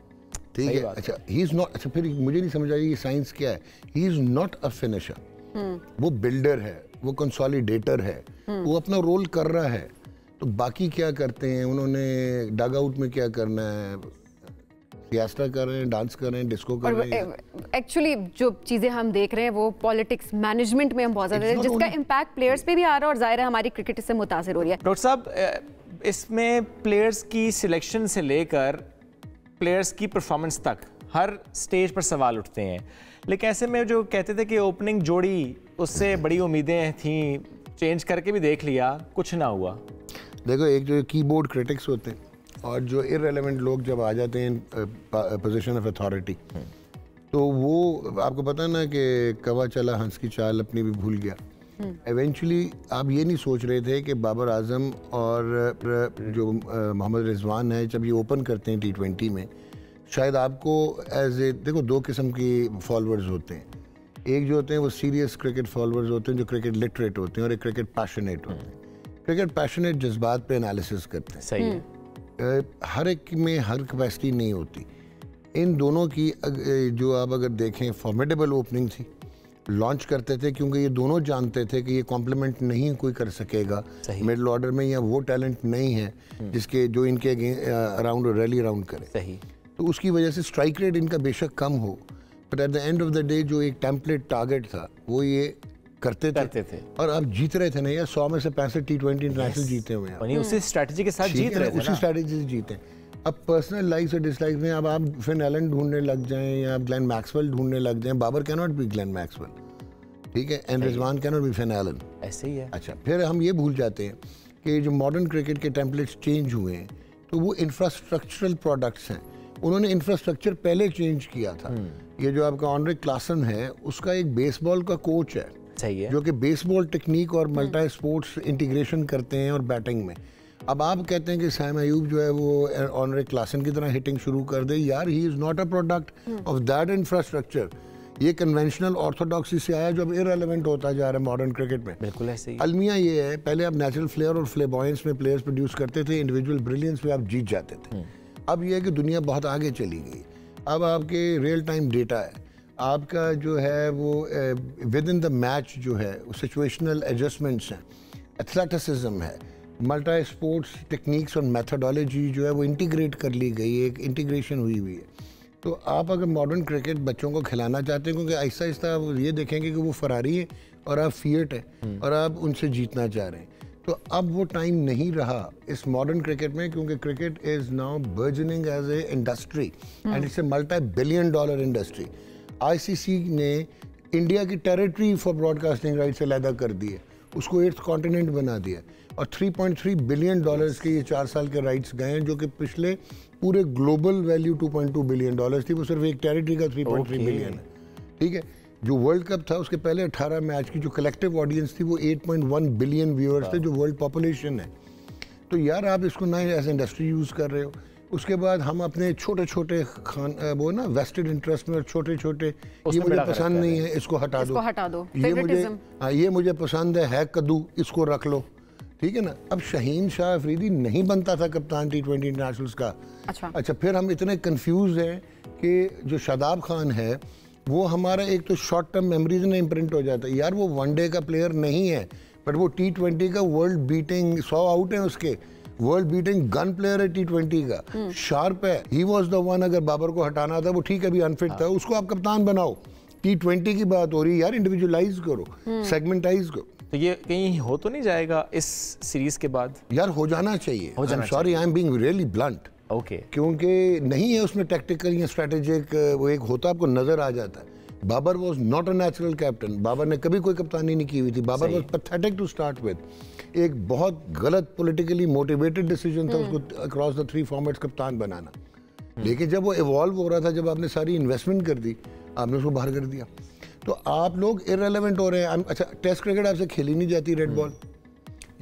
ठीक
सही
है।
बात
अच्छा, ही इज नॉट, अच्छा फिर मुझे नहीं समझ आई ये साइंस क्या है। He is not a finisher, वो बिल्डर है, वो कंसोलिडेटर है, वो अपना रोल कर रहा है। तो बाकी क्या करते हैं उन्होंने, डग आउट में क्या करना है, सियासत कर रहे हैं, डांस कर रहे हैं, डिस्को कर रहे हैं।
एक्चुअली जो चीजें हम देख रहे हैं वो पॉलिटिक्स मैनेजमेंट में हम बहुत ज्यादा
It's not
जिसका
only-
इम्पैक्ट प्लेयर्स पे भी आ रहा है और जाहिर है हमारी क्रिकेट इससे मुतासिर हो रही है।
डॉक्टर साहब, इसमें प्लेयर्स की सिलेक्शन से लेकर प्लेयर्स की परफॉर्मेंस तक हर स्टेज पर सवाल उठते हैं, लेकिन ऐसे में जो कहते थे कि ओपनिंग जोड़ी उससे बड़ी उम्मीदें थीं, चेंज करके भी देख लिया, कुछ ना हुआ।
देखो, एक जो कीबोर्ड क्रिटिक्स होते हैं और जो इररेलेवेंट लोग जब आ जाते हैं पोजीशन ऑफ अथॉरिटी, तो वो आपको पता है ना कि कवा चला हंस की चाल अपनी भी भूल गया। इवेंचुअली आप ये नहीं सोच रहे थे कि बाबर आजम और जो मोहम्मद रिजवान है जब ये ओपन करते हैं T20 में, शायद आपको एज ए, देखो 2 किस्म की फॉलोअर्स होते हैं। एक जो होते हैं वो सीरियस क्रिकेट फॉलोअर्स होते हैं जो क्रिकेट लिटरेट होते हैं, और एक क्रिकेट पैशनेट होते हैं। क्रिकेट पैशनेट जज्बात पे एनालिसिस करते हैं।
सही है।
हर एक में हर कैपेसिटी नहीं होती। इन दोनों की जो आप अगर देखें, फॉर्मिडेबल ओपनिंग थी, लॉन्च करते थे क्योंकि ये दोनों जानते थे कि ये कॉम्प्लीमेंट नहीं कोई कर सकेगा मिडिल ऑर्डर में, या वो टैलेंट नहीं है जिसके जो इनके अराउंड रैली अराउंड करे।
सही।
तो उसकी वजह से स्ट्राइक रेट इनका बेशक कम हो, but at the end of the day जो एक टेम्पलेट टारगेट था वो ये करते थे। और आप जीत रहे थे ना यार, 100 में से 65 T20 इंटरनेशनल जीते हुए हैं।
वहीं उसी स्ट्रेटजी के साथ जीत रहे थे
उसी
ना।
स्ट्रेटजी से जीते। अब पर्सनल लाइक्स और डिसलाइक्स में अब आप फिन एलन ढूंढने लग जाएं या आप ग्लेन मैक्सवेल ढूंढने लग जाएं। Babar can not be Glenn Maxwell, ठीक है, and Rizwan can not be Finn Allen.
ऐसे ही है।
अच्छा, फिर हम ये भूल जाते हैं कि जो मॉडर्न क्रिकेट के टेम्पलेट्स चेंज हुए हैं तो वो इंफ्रास्ट्रक्चरल प्रोडक्ट्स हैं। उन्होंने इंफ्रास्ट्रक्चर पहले चेंज किया था। ये जो आपका ऑनरे क्लासन है उसका एक बेसबॉल का कोच है,
सही है,
जो कि बेसबॉल टेक्निक और मल्टी स्पोर्ट्स इंटीग्रेशन करते हैं और बैटिंग में। अब आप कहते हैं कि सैम अयूब जो है वो ऑनरे क्लासन की तरह हिटिंग शुरू कर दे, यार he is not a product of that infrastructure. ये कन्वेंशनल ऑर्थोडॉक्सी से आया जो अब इररिलेवेंट होता जा रहा है मॉडर्न क्रिकेट में।
बिल्कुल ऐसे ही।
अलमिया ये है, पहले आप नेचुरल फ्लेयर और फ्लेबॉयंस में प्लेयर्स प्रोड्यूस करते थे, इंडिविजुअल ब्रिलियंस में आप जीत जाते थे। अब ये है कि दुनिया बहुत आगे चली गई। अब आपके रियल टाइम डेटा है, आपका जो है वो विद इन द मैच जो है सिचुएशनल एडजस्टमेंट्स हैं, एथलेटिसिज्म है, मल्टी स्पोर्ट्स टेक्निक्स और मेथडोलॉजी जो है वो इंटीग्रेट कर ली गई है, एक इंटीग्रेशन हुई हुई है। तो आप अगर मॉडर्न क्रिकेट बच्चों को खिलाना चाहते हैं, क्योंकि आहिस्ता आहिस्ता आप ये देखेंगे कि वो फरारी है और आप फिएट है और आप उनसे जीतना चाह रहे हैं, तो अब वो टाइम नहीं रहा इस मॉडर्न क्रिकेट में, क्योंकि cricket is now burgeoning as a industry and it's a $multi-billion industry. ICC ने इंडिया की टेरिटरी फॉर ब्रॉडकास्टिंग राइट्स अलहदा कर दी है, उसको 8th कॉन्टिनेंट बना दिया और $3.3 बिलियन के ये 4 साल के राइट्स गए हैं, जो कि पिछले पूरे ग्लोबल वैल्यू $2.2 बिलियन थी, वो सिर्फ एक टेरिटरी का 3.3 बिलियन है। ठीक है, जो वर्ल्ड कप था उसके पहले 18 मैच की जो कलेक्टिव ऑडियंस थी वो 8.1 बिलियन व्यूअर्स थे, जो वर्ल्ड पॉपुलेशन है। तो यार आप इसको ना एज इंडस्ट्री यूज़ कर रहे हो। उसके बाद हम अपने छोटे छोटे वो ना वेस्टेड इंटरेस्ट में छोटे छोटे, ये मुझे पसंद नहीं है, इसको हटा दो, ये मुझे पसंद है कद्दू, इसको रख लो। ठीक है ना। अब शाहीन शाह अफरीदी नहीं बनता था कप्तान T20 इंटरनेशनल्स का। अच्छा फिर हम इतने कंफ्यूज हैं कि जो शादाब खान है वो हमारा एक तो शॉर्ट टर्म मेमोरीज में इम्प्रिंट हो जाता है, यार वो वनडे का प्लेयर नहीं है, बट वो T20 का वर्ल्ड बीटिंग 100 आउट है उसके, वर्ल्ड बीटिंग गन प्लेयर है T20 का, शार्प है, ही वाज द वन। अगर बाबर को हटाना था वो ठीक है अभी अनफिट था, उसको आप कप्तान बनाओ। T20 की बात हो रही है यार, इंडिविजुअलाइज करो, सेगमेंटाइज करो।
तो ये कहीं हो तो नहीं जाएगा इस सीरीज के बाद? यार
हो जाना चाहिए। Sorry I am being really blunt, क्योंकि नहीं है उसमें टैक्टिकल या स्ट्रेटेजिक, वो एक होता आपको नजर आ जाता है। Babar was not a natural captain, Babar ने कभी कोई कप्तानी नहीं की हुई थी, Babar was pathetic to start with. एक बहुत गलत पॉलिटिकली मोटिवेटेड डिसीजन था उसको अक्रॉस द 3 फॉर्मेट्स कप्तान बनाना, लेकिन जब वो इवॉल्व हो रहा था, जब आपने सारी इन्वेस्टमेंट कर दी, आपने उसको बाहर कर दिया, तो आप लोग इररिलेवेंट हो रहे हैं। अच्छा टेस्ट क्रिकेट आपसे खेली नहीं जाती, रेड बॉल,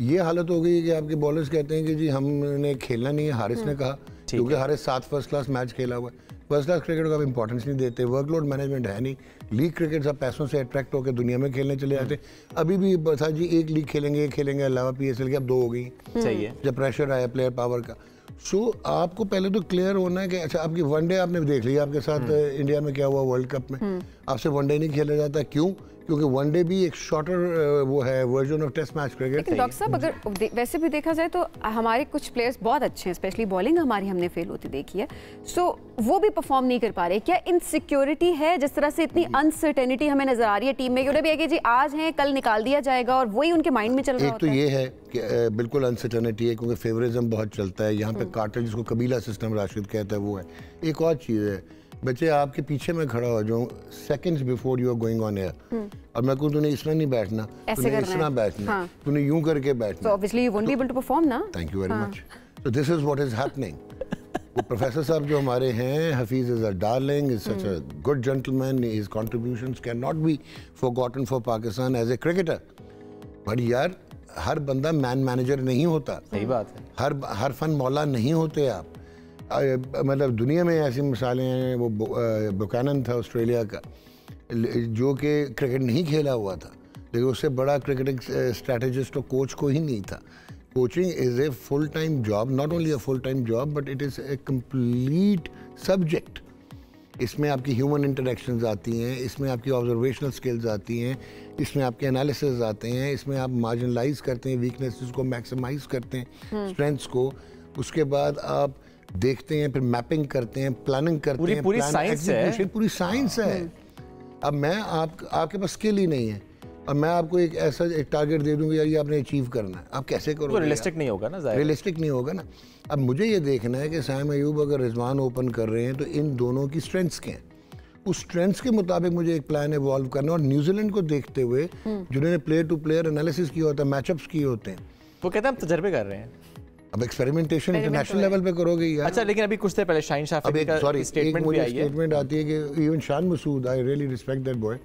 ये हालत हो गई है कि आपके बॉलर्स कहते हैं कि जी हमने खेलना नहीं है, हारिस ने कहा, क्योंकि हारिस 7 फर्स्ट क्लास मैच खेला हुआ है। फर्स्ट क्लास क्रिकेट को आप इंपॉर्टेंस नहीं देते, वर्कलोड मैनेजमेंट है नहीं, लीग क्रिकेट सब पैसों से अट्रैक्ट होकर दुनिया में खेलने चले जाते। अभी भी था जी एक लीग खेलेंगे अलावा PSL के, अब 2 हो गई। सही है, जब प्रेशर आया प्लेयर पावर का। सो आपको पहले तो क्लियर होना है कि अच्छा आपकी वनडे आपने देख लिया, आपके साथ इंडिया में क्या हुआ वर्ल्ड कप में, आपसे वनडे नहीं खेला जाता, क्यों? क्योंकि वनडे भी एक शॉर्टर वो है version of test match cricket.
लेकिन डॉक्टर साहब अगर वैसे भी देखा जाए तो हमारे कुछ प्लेयर्स बहुत अच्छे हैं, स्पेशली बॉलिंग हमारी हमने फेल होती देखी है, सो वो भी परफॉर्म नहीं कर पा रहे। क्या इनसिक्योरिटी है, जिस तरह से इतनी अनसर्टेनिटी हमें नजर आ रही है टीम में, उन्हें भी है कि जी आज हैं कल निकाल दिया जाएगा, और वही उनके माइंड में चल रहा होता है?
एक तो ये है कि बिल्कुल अनसर्टेनिटी है, क्योंकि फेवरिज्म बहुत चलता है यहाँ पे, कार्टर जिसको कबीला सिस्टम राशिद कहता है वो है। एक और चीज़ है, बच्चे आपके पीछे में खड़ा हो जाऊं seconds before you are going on air, और मैं कहूं तूने इसमें नहीं बैठना, तूने इसमें बैठना, तूने यूं करके बैठना,
so obviously you won't be able to perform ना।
Thank you very much. So this is what is happening. वो प्रोफेसर साहब जो हमारे हैं, Hafeez is a darling, is such a good gentleman, his contributions can not be forgotten for Pakistan as a cricketer. But यार हर बंदा man manager नहीं होता,
सही बात है,
हर फन मौला नहीं होते आप। मतलब दुनिया में ऐसी मिसालें हैं, वो बुकैनन था ऑस्ट्रेलिया का, जो कि क्रिकेट नहीं खेला हुआ था, लेकिन उससे बड़ा क्रिकेटिंग स्ट्रैटेजिस्ट और कोच को ही नहीं था। Coaching is a full time job, not only a full time job, but it is a complete subject. इसमें आपकी ह्यूमन इंटरेक्शंस आती हैं, इसमें आपकी ऑब्जर्वेशनल स्किल्स आती हैं, इसमें आपके एनालिसिस आते हैं, इसमें आप मार्जिनलाइज करते हैं वीकनेसेस को, मैक्सिमाइज करते हैं स्ट्रेंथ्स को, उसके बाद आप देखते हैं, फिर मैपिंग करते हैं, प्लानिंग करते हैं,
पूरी साइंस है,
पूरी साइंस है। अब मैं आपके पास स्किल ही नहीं है और मैं आपको एक ऐसा एक टारगेट दे दूंगा, यार ये आपने अचीव करना है, आप कैसे करोगे?
रियलिस्टिक नहीं होगा ना,
रियलिस्टिक नहीं होगा ना। अब मुझे ये देखना है कि साइम अयूब अगर रिजवान ओपन कर रहे हैं तो इन दोनों की स्ट्रेंथ्स क्या हैं, उस स्ट्रेंथ्स के मुताबिक मुझे एक प्लान इवॉल्व करना है। और न्यूजीलैंड को देखते हुए जिन्होंने प्लेयर टू प्लेयर एनालिसिस किया होता है, मैचअप्स किए होते हैं,
वो कहते हैं हम तजर्बे कर रहे हैं।
अब एक्सपेरिमेंटेशन इंटरनेशनल लेवल पे करोगे यार।
अच्छा लेकिन अभी कुछ देर पहले शाहीन शाह अफरीदी का स्टेटमेंट भी आई है,
स्टेटमेंट आती है कि even Shan Masood, I really respect that boy,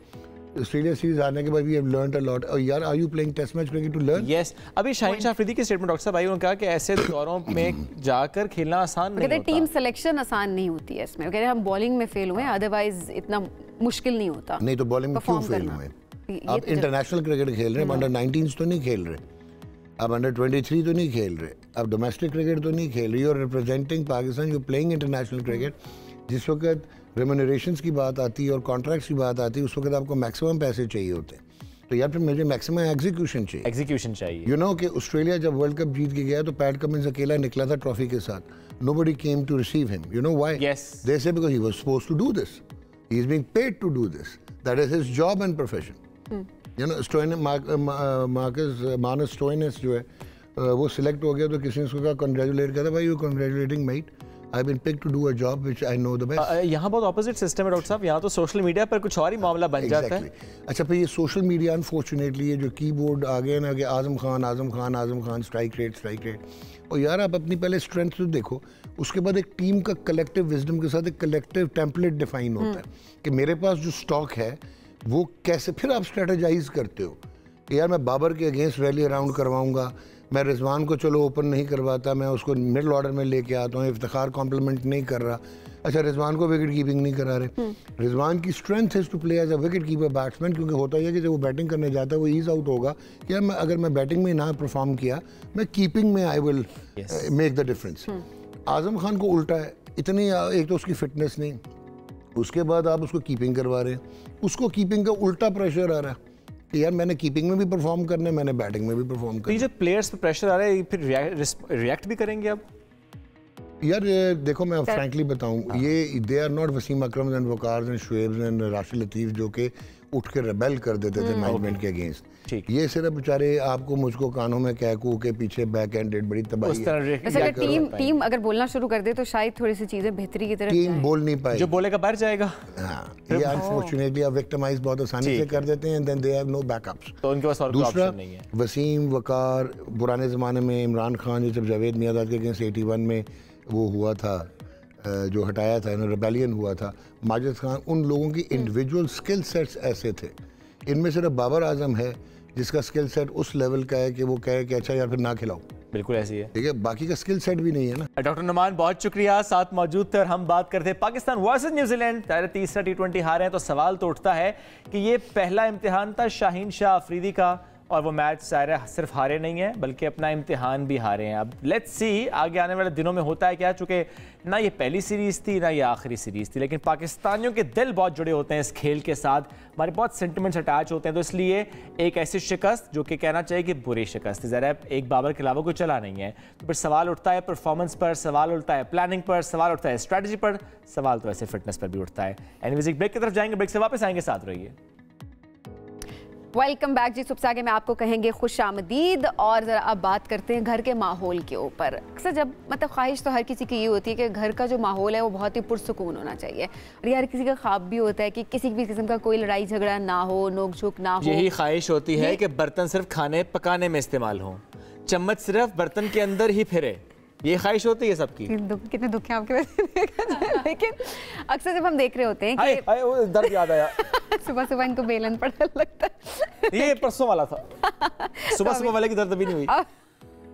Australia series आने के बाद we have learned a lot. और यार are you playing test match cricket to learn?
Yes. अभी शाहीन शाह अफरीदी की स्टेटमेंट डॉक्टर साहब आई, उन्होंने कहा कि ऐसे दौरों में जाकर खेलना आसान नहीं होता,
टीम सिलेक्शन आसान नहीं होती है इसमें, कह रहे हम बॉलिंग में फेल हुए, अदरवाइज इतना मुश्किल नहीं होता।
नहीं तो बॉलिंग में क्यों फेल हुए? आप इंटरनेशनल क्रिकेट खेल रहे हैं, अंडर 19 तो नहीं खेल रहे, अब अंडर 23 तो नहीं खेल रहे, अब डोमेस्टिक क्रिकेट तो नहीं खेल रही, और representing Pakistan, you playing international cricket. जिस वक्त रेम्यूनरेशंस की बात आती है और कॉन्ट्रैक्ट्स की बात आती है, उस वक्त आपको मैक्सिमम पैसे चाहिए होते हैं, तो यार फिर मुझे मैक्सिमम एग्जीक्यूशन चाहिए। यू नो कि ऑस्ट्रेलिया जब वर्ल्ड कप जीत के गया तो पैट कमिंस अकेला निकला था ट्रॉफी के साथ, nobody came to receive him. You know why?
Yes.
They say because he was supposed to do this. He is being paid to do this. That is his job and profession. You know, Marcus Stoinis जो है वो select हो गया तो किसी ने उसको कहा कंग्रेचुलेट किया था, भाई you congratulating mate, I been picked to a job which I know the best.
यहाँ बहुत ऑपोजिट सिस्टम है डॉक्टर साहब, यहाँ तो सोशल मीडिया पर कुछ और ही मामला बन जाता है।
अच्छा फिर ये सोशल मीडिया अनफॉर्चुनेटली ये जो कीबोर्ड आ गए ना कि आजम खान स्ट्राइक रेट, और यार आप अपनी पहले स्ट्रेंथ तो देखो, उसके बाद एक टीम का कलेक्टिव विजडम के साथ एक कलेक्टिव टेम्पलेट डिफाइन होता है कि मेरे पास जो स्टॉक है वो कैसे, फिर आप स्ट्रेटेजाइज करते हो कि यार मैं बाबर के अगेंस्ट रैली अराउंड करवाऊंगा, मैं रिजवान को चलो ओपन नहीं करवाता, मैं उसको मिडल ऑर्डर में लेके आता हूँ, इफ्तिखार कॉम्प्लीमेंट नहीं कर रहा, अच्छा रिजवान को विकेट कीपिंग नहीं करा रहे। रिजवान की strength is to play as a wicket keeper batsman, क्योंकि होता है कि जब वो बैटिंग करने जाता है वो ईज आउट होगा कि यार मैं अगर मैं बैटिंग में ना परफॉर्म किया, मैं कीपिंग में I will make the difference. Azam Khan को उल्टा है, इतनी एक तो उसकी फिटनेस नहीं, उसके बाद आप उसको कीपिंग करवा रहे हैं, उसको कीपिंग का उल्टा प्रेशर आ रहा है कि यार मैंने कीपिंग में भी परफॉर्म करना है, मैंने बैटिंग में भी परफॉर्म करना है।
जब प्लेयर्स पे प्रेशर आ रहा है फिर रिएक्ट भी करेंगे अब?
यार देखो मैं फ्रैंकली बताऊं, ये they are not Wasim Akram and Waqar and Shoaib and Rashid Latif जो कि उठ के रेबेल कर देते थे मैनेजमेंट के अगेंस्ट। ये सिर्फ बेचारे आपको मुझको कानों में कह कू के पीछे बैक एंडेड बड़ी तबाही है।
अगर टीम अगर बोलना शुरू कर दे तो शायद थोड़ी सी चीजें बेहतरी की तरफ
टीम बोल नहीं पाए,
जो बोलेगा बाहर जाएगा।
ये अनफॉर्चुनेटली आप विक्टिमाइज बहुत आसानी से कर देते हैं, then they have no backups,
तो उनके पास और कोई ऑप्शन नहीं है।
वसीम वकार, पुराने ज़माने में इमरान खान जब जावेद मियाँदाद के अगेंस्ट 81 में वो हुआ था, जो हटाया था, रेबेलियन हुआ था, माजिद खान, उन लोगों की इंडिविजुअल स्किल सेट्स ऐसे थे। इनमें सिर्फ बाबर आजम है जिसका स्किल सेट उस लेवल का है कि वो कहे कि अच्छा यार फिर ना खिलाओ,
बिल्कुल ऐसी है,
ठीक है, बाकी का स्किल सेट भी नहीं है ना।
डॉक्टर नुमान बहुत शुक्रिया, साथ मौजूद थे और हम बात करते हैं पाकिस्तान वर्सेस न्यूजीलैंड। तीसरा T20 हारे हैं तो सवाल तो उठता है कि ये पहला इम्तिहान था शाहीन शाह अफरीदी का, और वो मैच सिर्फ हारे नहीं है बल्कि अपना इम्तिहान भी हारे हैं। अब लेट्स सी आगे आने वाले दिनों में होता है क्या, चूँकि ना ये पहली सीरीज़ थी ना ये आखिरी सीरीज़ थी, लेकिन पाकिस्तानियों के दिल बहुत जुड़े होते हैं इस खेल के साथ, हमारे बहुत सेंटिमेंट्स अटैच होते हैं, तो इसलिए एक ऐसी शिकस्त जो कि कहना चाहिए कि बुरी शिकस्त है, ज़रा एक बाबर के अलावा कोई चला नहीं है, तो फिर सवाल उठता है परफॉर्मेंस पर, सवाल उठता है प्लानिंग पर, सवाल उठता है स्ट्रैटेजी पर, सवाल तो ऐसे फिटनेस पर भी उठता है। एनीवेज एक ब्रेक की तरफ जाएंगे, ब्रेक से वापस आएंगे, साथ रहिए।
वेलकम बैक जी, सबसे आगे मैं आपको कहेंगे खुश आमदीद। और ज़रा अब बात करते हैं घर के माहौल के ऊपर। अक्सर जब मतलब ख्वाहिश तो हर किसी की ये होती है कि घर का जो माहौल है वो बहुत ही पुरसुकून होना चाहिए, और ये हर किसी का ख्वाब भी होता है कि किसी भी किस्म का कोई लड़ाई झगड़ा ना हो, नोक झोंक ना हो।
यही ख्वाहिश होती है कि बर्तन सिर्फ खाने पकाने में इस्तेमाल हो, चम्मच सिर्फ बर्तन के अंदर ही फिरे, ये ख्वाहिश होती है सबकी।
कितने दुख है आपके वजह, लेकिन अक्सर जब हम देख रहे होते हैं कि
वो दर्द याद आया
सुबह सुबह इनको बेलन पड़ने लगता है,
ये परसों वाला था, सुबह वाले की दर्द अभी नहीं हुई,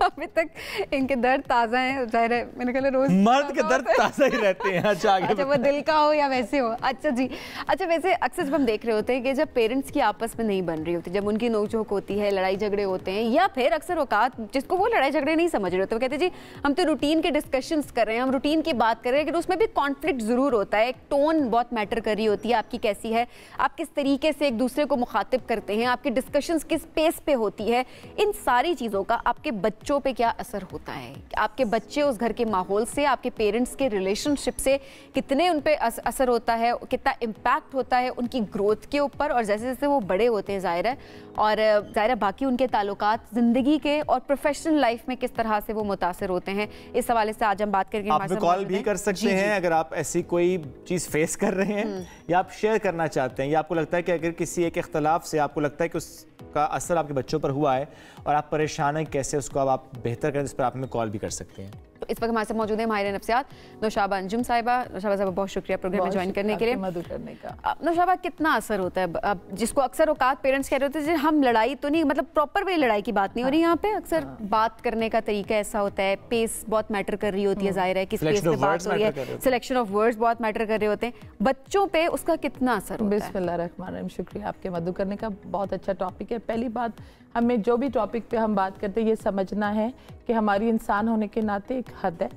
अभी तक इनके दर्द ताज़ा हैं, ज़ाहिर है मैंने कहा रोज
मर्द के दर्द ताज़ा ही रहते हैं। अच्छा आगे,
अच्छा वो दिल का हो या वैसे हो। अच्छा जी, अच्छा वैसे अक्सर जब हम देख रहे होते हैं कि जब पेरेंट्स की आपस में नहीं बन रही होती, जब उनकी नोकझोंक होती है, लड़ाई झगड़े होते हैं, या फिर अक्सर औकात जिसको वो लड़ाई झगड़े नहीं समझ रहे होते, वो कहते हैं जी हम तो रूटीन के डिस्कशंस कर रहे हैं, हम रूटीन की बात कर रहे हैं, लेकिन उसमें भी कॉन्फ्लिक्ट ज़रूर होता है, एक टोन बहुत मैटर कर रही होती है, आपकी कैसी है, आप किस तरीके से एक दूसरे को मुखातिब करते हैं, आपकी डिस्कशंस किस पेस पे होती है, इन सारी चीज़ों का आपके बच्चों पे क्या असर होता है, आपके बच्चे उस घर के माहौल से, आपके पेरेंट्स के रिलेशनशिप से कितने उन पे असर होता है, कितना इम्पैक्ट होता है उनकी ग्रोथ के ऊपर, और जैसे जैसे वो बड़े होते हैं ज़ाहिर है, और ज़ाहिर है बाकी उनके ताल्लुकात ज़िंदगी के और प्रोफेशनल लाइफ में किस तरह से वो मुतासर होते हैं। इस हवाले से आज हम बात करके
आप कॉल भी कर सकते हैं अगर आप ऐसी कोई चीज़ फेस कर रहे हैं या आप शेयर करना चाहते हैं, या आपको लगता है कि अगर किसी एक इख्तलाफ से आपको लगता है कि उसका असर आपके बच्चों पर हुआ है और आप परेशान हैं कैसे उसको अब आप बेहतर करें, इस पर आप हमें कॉल भी कर सकते हैं।
तो इस वक्त हमारे साथ मौजूद है माहिर नफ्सियात नौशाबा अंजुम साहिबा। नौशाबा साहिबा बहुत शुक्रिया प्रोग्राम में ज्वाइन करने के लिए,
मदद करने का।
नौशाबा कितना असर होता है, अब जिसको अक्सर औकात पेरेंट्स कह रहे होते हैं हम लड़ाई तो नहीं, मतलब प्रॉपर वे लड़ाई की बात नहीं हो रही यहाँ पे, अक्सर बात करने का तरीका ऐसा होता है, पेस बहुत मैटर कर रही होती है, जाहिर है किस पेस पे बात हो रही है, सिलेक्शन ऑफ वर्ड्स बहुत मैटर कर रहे होते हैं, बच्चों पे उसका कितना असर होता है?
बिस्मिल्लाहिर्रहमानिर्रहीम, शुक्रिया आपके मदद करने का, बहुत अच्छा टॉपिक है। पहली बात, हमें जो भी टॉपिक पे हम बात करते हैं ये समझना है कि हमारी इंसान होने के नाते एक हद है,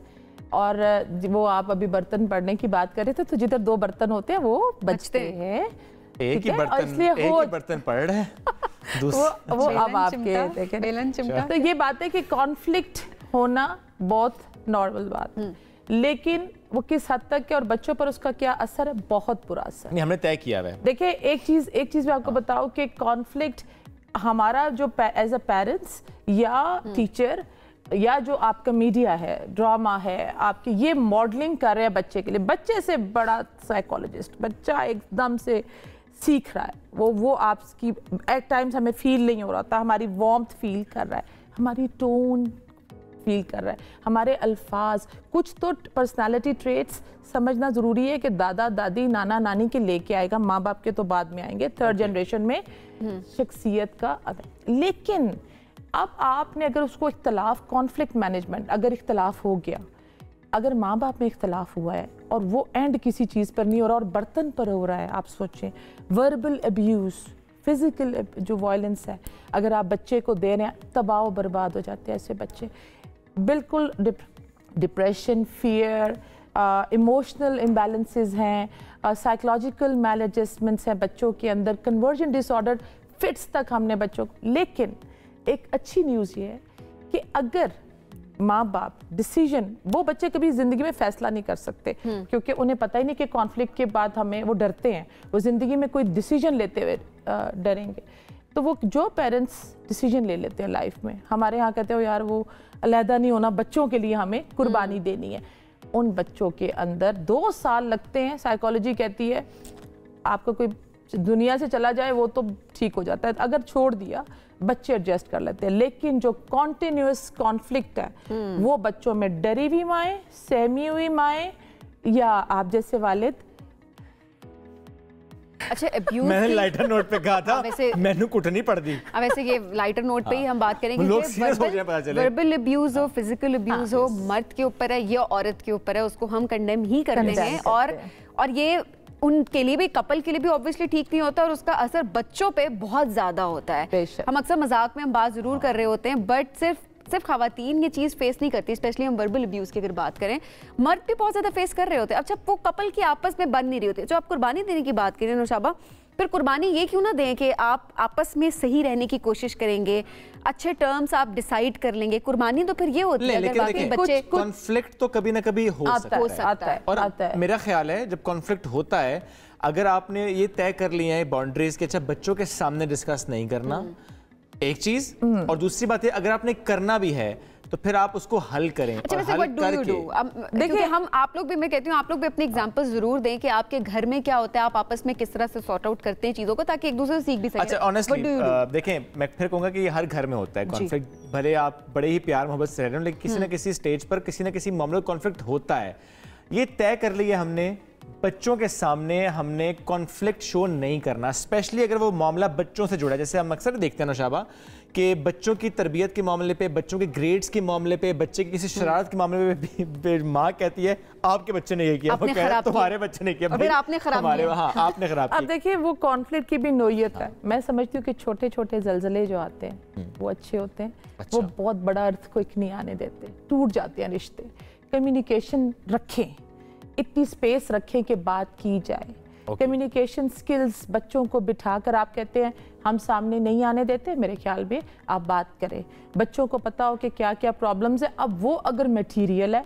और वो आप अभी बर्तन पड़ने की बात कर रहे थे, तो जिधर 2 बर्तन होते हैं वो बचते हैं,
एक ही बर्तन पड़ रहा है
वो अब आपके देखें। तो ये बात है कि कॉन्फ्लिक्ट होना बहुत नॉर्मल बात है, लेकिन वो किस हद तक है और बच्चों पर उसका क्या असर है, बहुत बुरा असर
नहीं, हमने तय किया है।
देखिए एक चीज मैं आपको बताऊं कि कॉन्फ्लिक्ट हमारा जो एज अ पेरेंट्स या टीचर या जो आपका मीडिया है, ड्रामा है आपके, ये मॉडलिंग कर रहे हैं बच्चे के लिए। बच्चे से बड़ा साइकोलॉजिस्ट, बच्चा एकदम से सीख रहा है, वो आपकी एट टाइम्स हमें फील नहीं हो रहा था, हमारी वार्मथ फील कर रहा है, हमारी टोन फील कर रहा है, हमारे अल्फाज, कुछ तो पर्सनालिटी ट्रेट्स समझना ज़रूरी है कि दादा दादी नाना नानी के लेके आएगा, माँ बाप के तो बाद में आएंगे, थर्ड जनरेशन में शख्सियत का। लेकिन अब आपने अगर उसको इख्तलाफ, कॉन्फ्लिक्ट मैनेजमेंट, अगर इख्तलाफ हो गया, अगर माँ बाप में इख्तलाफ हुआ है और वो एंड किसी चीज़ पर नहीं हो रहा और बर्तन पर हो रहा है, आप सोचें वर्बल अब्यूज़, फिजिकल जो वायलेंस है अगर आप बच्चे को दे रहे हैं, तबाह बर्बाद हो जाते हैं ऐसे बच्चे। बिल्कुल डिप्रेशन, फियर, इमोशनल इम्बैलेंसेस हैं, साइकोलॉजिकल मैल एडजस्टमेंट्स हैं बच्चों के अंदर, कन्वर्जन डिसऑर्डर, फिट्स तक हमने बच्चों को। लेकिन एक अच्छी न्यूज़ ये है कि अगर माँ बाप डिसीजन, वो बच्चे कभी ज़िंदगी में फैसला नहीं कर सकते क्योंकि उन्हें पता ही नहीं कि कॉन्फ्लिक्ट के बाद हमें, वो डरते हैं, वो ज़िंदगी में कोई डिसीजन लेते हुए डरेंगे। तो वो जो पेरेंट्स डिसीजन ले लेते हैं लाइफ में, हमारे यहाँ कहते हो यार वो अलहदा नहीं होना, बच्चों के लिए हमें कुर्बानी देनी है, उन बच्चों के अंदर 2 साल लगते हैं। साइकोलॉजी कहती है आपको कोई दुनिया से चला जाए वो तो ठीक हो जाता है, अगर छोड़ दिया बच्चे एडजस्ट कर लेते हैं, लेकिन जो कॉन्टिन्यूअस कॉन्फ्लिक्ट है वो बच्चों में डरी हुई माएँ, सहमी हुई माएँ या आप जैसे वालिद।
अच्छा, अब्यूज
मैंने लाइटर नोट पे कहा था, मैंने कुटनी पड़ दी।
अब वैसे ये लाइटर नोट पे ही हम बात करेंगे।
लोग सीरियस हो जाए, पता चले
वर्बल अब्यूज हो, फिजिकल अब्यूज हो, मर्द के ऊपर है या औरत के ऊपर है, उसको हम कंडेम ही करते हैं। और ये उनके लिए भी, कपल के लिए भी ऑब्वियसली ठीक नहीं होता और उसका असर बच्चों पे बहुत ज्यादा होता है। हम अक्सर मजाक में हम बात जरूर कर रहे होते हैं, बट सिर्फ खवातीन ये चीज़ फेस नहीं करती, स्पेशली हम वर्बल अब्यूज़ की अगर बात करें, मर्द भी बहुत ज़्यादा फेस कर रहे होते हैं। अच्छा, वो कपल की आपस में बन नहीं रही होती। जो आप कुर्बानी देने की बात करें नौशाबा, फिर कुर्बानी ये क्यों ना दें कि आप आपस में सही रहने की कोशिश करेंगे, अच्छे टर्म्स आप डिसाइड कर लेंगे। कुर्बानी तो फिर ये होती है अगर बाकी बच्चे,
कॉन्फ्लिक्ट तो कभी ना कभी हो सकता है। और मेरा ख्याल है जब कॉन्फ्लिक्ट होता है, अगर आपने ये तय कर लिया है बाउंड्रीज के, अच्छा बच्चों के सामने डिस्कस नहीं करना, एक चीज, और दूसरी बात है अगर आपने करना भी है तो फिर आप उसको हल करें।
अच्छा, वैसे what do you do? देखिए हम, आप लोग भी, मैं कहती हूँ आप लोग भी अपने एग्जांपल जरूर दें कि आपके घर में क्या होता है, आप आपस में किस तरह से सॉर्ट आउट करते हैं चीजों को, ताकि एक दूसरे से सीख भी सकें।
अच्छा, ऑनेस्टली देखें, मैं फिर कहूंगा कि ये हर घर में होता है कॉन्फ्लिक्ट, भले आप बड़े ही प्यार मोहब्बत से रह रहे हो, लेकिन किसी ना किसी स्टेज पर किसी ना किसी मामले में कॉन्फ्लिक्ट होता है। ये तय कर लिया हमने, बच्चों के सामने हमने कॉन्फ्लिक्ट शो नहीं करना, स्पेशली अगर वो मामला बच्चों से जुड़ा है। जैसे हम अक्सर देखते हैं नौशाबा कि बच्चों की तरबियत के मामले पे, बच्चों के ग्रेड्स के मामले पे, बच्चे की किसी शरारत के मामले पे माँ कहती है आपके बच्चे ने ये किया, वो कहता है तुम्हारे बच्चे ने किया,
फिर आपने खराब किया।
हाँ, आपने खराब किया।
अब देखिए वो कॉन्फ्लिक्ट की भी नोयत है। मैं समझती हूँ कि छोटे छोटे जलजले जो आते हैं वो अच्छे होते हैं, वो बहुत बड़ा अर्थक्वेक नहीं आने देते, टूट जाते हैं रिश्ते। कम्युनिकेशन रखें, इतनी स्पेस रखें कि बात की जाए। कम्युनिकेशन स्किल्स बच्चों को बिठाकर, आप कहते हैं हम सामने नहीं आने देते, मेरे ख्याल में आप बात करें, बच्चों को पता हो कि क्या क्या प्रॉब्लम्स है। अब वो अगर मटेरियल है,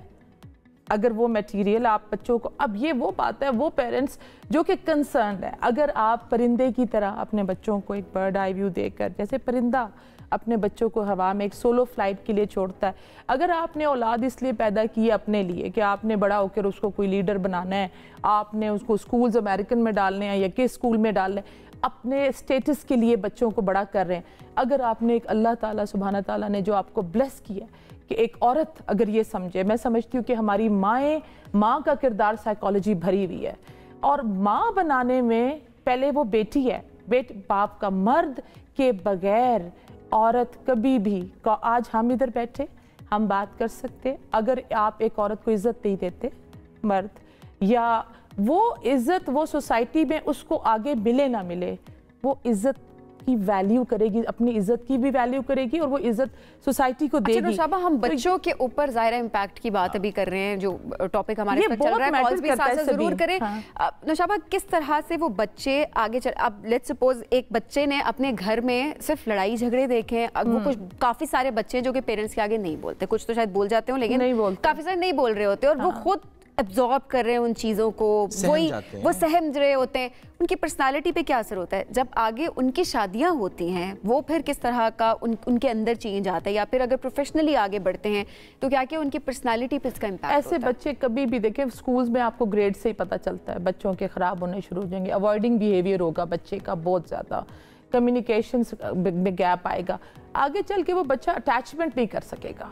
अगर वो मटेरियल आप बच्चों को, अब ये वो बात है, वो पेरेंट्स जो कि कंसर्न है, अगर आप परिंदे की तरह अपने बच्चों को एक बर्ड आई व्यू देकर, जैसे परिंदा अपने बच्चों को हवा में एक सोलो फ्लाइट के लिए छोड़ता है, अगर आपने औलाद इसलिए पैदा की है अपने लिए कि आपने बड़ा होकर उसको कोई लीडर बनाना है, आपने उसको स्कूल्स अमेरिकन में डालने हैं या किस स्कूल में डालने, अपने स्टेटस के लिए बच्चों को बड़ा कर रहे हैं, अगर आपने एक अल्लाह ताला सुभाना ताला ने जो आपको ब्लेस किया कि एक औरत अगर ये समझे, मैं समझती हूँ कि हमारी माँ का किरदार साइकोलॉजी भरी हुई है, और माँ बनाने में पहले वो बेटी है, बाप का, मर्द के बगैर औरत कभी भी, आज हम इधर बैठे हम बात कर सकते, अगर आप एक औरत को इज्जत नहीं देते मर्द, या वो इज्जत वो सोसाइटी में उसको आगे मिले ना मिले, वो इज्जत की वैल्यू करेगी, अपनी इज्जत की भी वैल्यू करेगी और वो इज्जत सोसाइटी को देगी।
नौशाबा, हम बच्चों के ऊपर ज़ाहिर इम्पैक्ट की बात अभी कर रहे हैं, जो टॉपिक हमारे साथ चल रहा है, कॉल्स भी साथ जरूर करें। नौशाबा, किस तरह से वो बच्चे आगे चल, अब लेट्स सपोज एक बच्चे ने अपने घर में सिर्फ लड़ाई झगड़े देखे, वो कुछ काफी सारे बच्चे जो कि पेरेंट्स के आगे नहीं बोलते, कुछ तो शायद बोल जाते हो लेकिन काफी सारे नहीं बोल रहे होते और वो खुद एब्जॉर्ब कर रहे हैं उन चीज़ों को, वो सहम रहे होते हैं। उनकी पर्सनालिटी पे क्या असर होता है जब आगे उनकी शादियां होती हैं? वो फिर किस तरह का उनके अंदर चेंज आता है, या फिर अगर प्रोफेशनली आगे बढ़ते हैं तो क्या क्या उनकी पर्सनालिटी पे इसका इम्पैक्ट
ऐसे होता है? बच्चे कभी भी देखें, स्कूल्स में आपको ग्रेड से ही पता चलता है बच्चों के ख़राब होने शुरू हो जाएंगे, अवॉइडिंग बिहेवियर होगा बच्चे का बहुत ज़्यादा, कम्युनिकेशन में गैप आएगा, आगे चल के वो बच्चा अटैचमेंट नहीं कर सकेगा,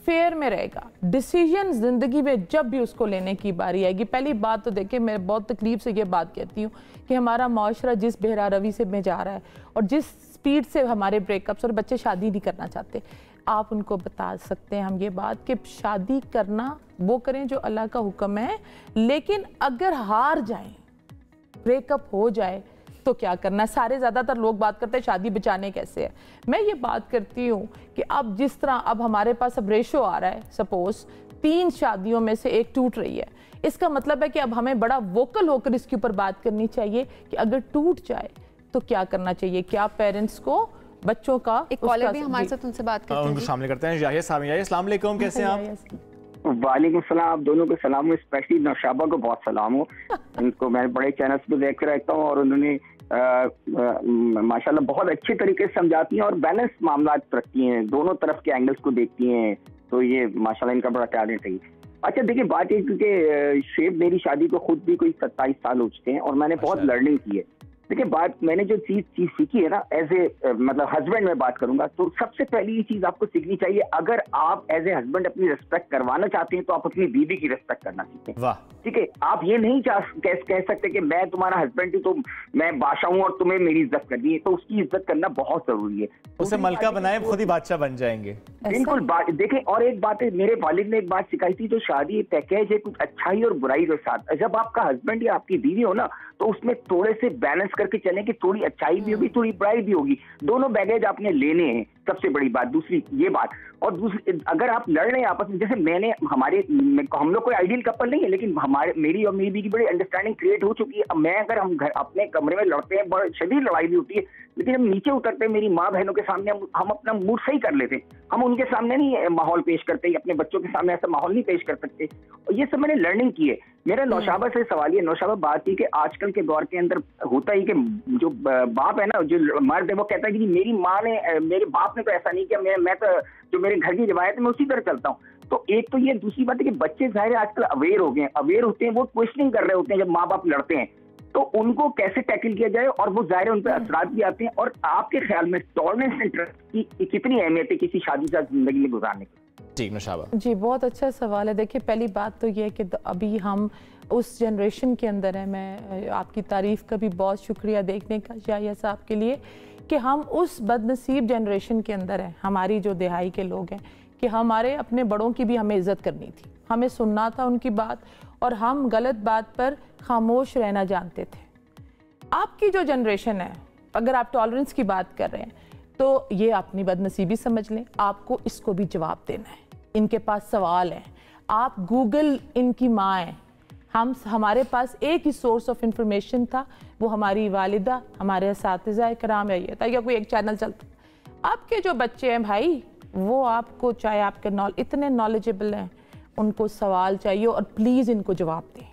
फेयर में रहेगा। डिसीजन जिंदगी में जब भी उसको लेने की बारी आएगी, पहली बात तो देखिए, मैं बहुत तकलीफ से ये बात कहती हूँ कि हमारा माशरा जिस बेहरा रवि से में जा रहा है और जिस स्पीड से हमारे ब्रेकअप्स और बच्चे शादी नहीं करना चाहते, आप उनको बता सकते हैं हम ये बात कि शादी करना वो करें जो अल्लाह का हुक्म है, लेकिन अगर हार जाएं, ब्रेकअप हो जाए तो क्या करना है? सारे ज़्यादातर लोग बात करते हैं शादी बचाने कैसे है। मैं ये बात करती हूँ कि अब जिस तरह अब हमारे पास अब रेशो आ रहा है, सपोज 3 शादियों में से 1 टूट रही है, इसका मतलब है कि अब हमें बड़ा वोकल होकर इसके ऊपर बात करनी चाहिए कि अगर टूट जाए तो क्या करना चाहिए, क्या पेरेंट्स को बच्चों का।
एक कॉलर भी हमारे साथ, उनसे बात करते हैं, उनको
शामिल करते हैं। याहिया साहब, याहिया अस्सलाम वालेकुम, कैसे हैं आप?
वालेकुम सलाम, आप दोनों को सलाम हो, स्पेशली नौशाबा को बहुत सलाम हो। इनको मैं बड़े चैनल्स पे देख रहता हूँ और उन्होंने माशाल्लाह बहुत अच्छे तरीके से समझाती हैं और बैलेंस मामला रखती हैं, दोनों तरफ के एंगल्स को देखती हैं, तो ये माशाल्लाह इनका बड़ा टैलेंट है। अच्छा देखिए, बात है क्योंकि शेब मेरी शादी को खुद भी कोई 27 साल हो चुके हैं और मैंने बहुत लर्निंग की है। देखिए बात, मैंने जो चीज सीखी है ना, एज ए मतलब हस्बैंड में बात करूंगा, तो सबसे पहली ये चीज आपको सीखनी चाहिए, अगर आप एज ए हस्बैंड अपनी रिस्पेक्ट करवाना चाहते हैं तो आप अपनी बीवी की रिस्पेक्ट करना सीखें। ठीक है, आप ये नहीं कह सकते कि मैं तुम्हारा हस्बैंड हूँ तो मैं बादशाह हूँ और तुम्हें मेरी इज्जत करनी है, तो उसकी इज्जत करना बहुत जरूरी है।
उसे मलका बनाए, खुद ही बादशाह बन जाएंगे।
बिल्कुल। देखें, और एक बात है, मेरे वालिद ने एक बात सिखाई थी, तो शादी एक पैकेज है, कुछ अच्छाई और बुराई के साथ। जब आपका हस्बैंड या आपकी बीवी हो ना, तो उसमें थोड़े से बैलेंस करके चलें कि थोड़ी अच्छाई भी होगी, थोड़ी बुराई भी होगी, दोनों बैगेज आपने लेने हैं, सबसे बड़ी बात। दूसरी ये बात, और दूसरी, अगर आप लड़ रहे हैं आपस में, जैसे हम लोग कोई आइडियल कपल नहीं है, लेकिन मेरी और मेरी बीवी की बड़ी अंडरस्टैंडिंग क्रिएट हो चुकी है। मैं अगर हम घर अपने कमरे में लड़ते हैं, बड़ी शदीद लड़ाई भी होती है, लेकिन हम नीचे उतरते हैं, मेरी माँ बहनों के सामने हम अपना मूड सही कर लेते हैं, हम उनके सामने नहीं माहौल पेश करते, अपने बच्चों के सामने ऐसा माहौल नहीं पेश कर सकते। और ये सब मैंने लर्निंग की है। मेरा नौशाबा से सवाल ये, नौशाबा बात ही कि आजकल के दौर के अंदर होता ही कि जो बाप है ना, जो मर्द है, वो कहता है कि मेरी माँ ने, मेरे बाप ने तो ऐसा नहीं किया, मैं तो जो मेरे घर की रिवायत है मैं उसी तरह चलता हूँ। तो एक तो ये, दूसरी बात है कि बच्चे जाहिर है आजकल अवेयर हो गए हैं, अवेयर होते हैं, वो क्वेश्चनिंग कर रहे होते हैं जब माँ बाप लड़ते हैं, तो उनको कैसे टैकल किया जाए, और वो जाहिर है उन पर असरात भी आते हैं। और आपके ख्याल में टॉलरेंस एंड ट्रस्ट की कितनी अहमियत है किसी शादीशुदा जिंदगी में गुजारने की?
ठीक नौशाबा
जी, बहुत अच्छा सवाल है। देखिए पहली बात तो ये है कि अभी हम उस जनरेशन के अंदर है, मैं आपकी तारीफ़ का भी बहुत शुक्रिया देखने का याहिया साहब के लिए, कि हम उस बदनसीब जनरेशन के अंदर हैं, हमारी जो दिहाई के लोग हैं, कि हमारे अपने बड़ों की भी हमें इज़्ज़त करनी थी, हमें सुनना था उनकी बात, और हम गलत बात पर खामोश रहना जानते थे। आपकी जो जनरेशन है, अगर आप टॉलरेंस की बात कर रहे हैं, तो ये अपनी बदनसीबी समझ लें, आपको इसको भी जवाब देना है। इनके पास सवाल है, आप गूगल इनकी माँ हैं, हमारे पास एक ही सोर्स ऑफ इंफॉर्मेशन था, वो हमारी वालिदा, हमारे असातिज़ा कराम है, ये था या कोई एक चैनल चलता। आपके जो बच्चे हैं भाई, वो आपको चाहे आपके इतने नॉलेजेबल हैं, उनको सवाल चाहिए और प्लीज इनको जवाब दें।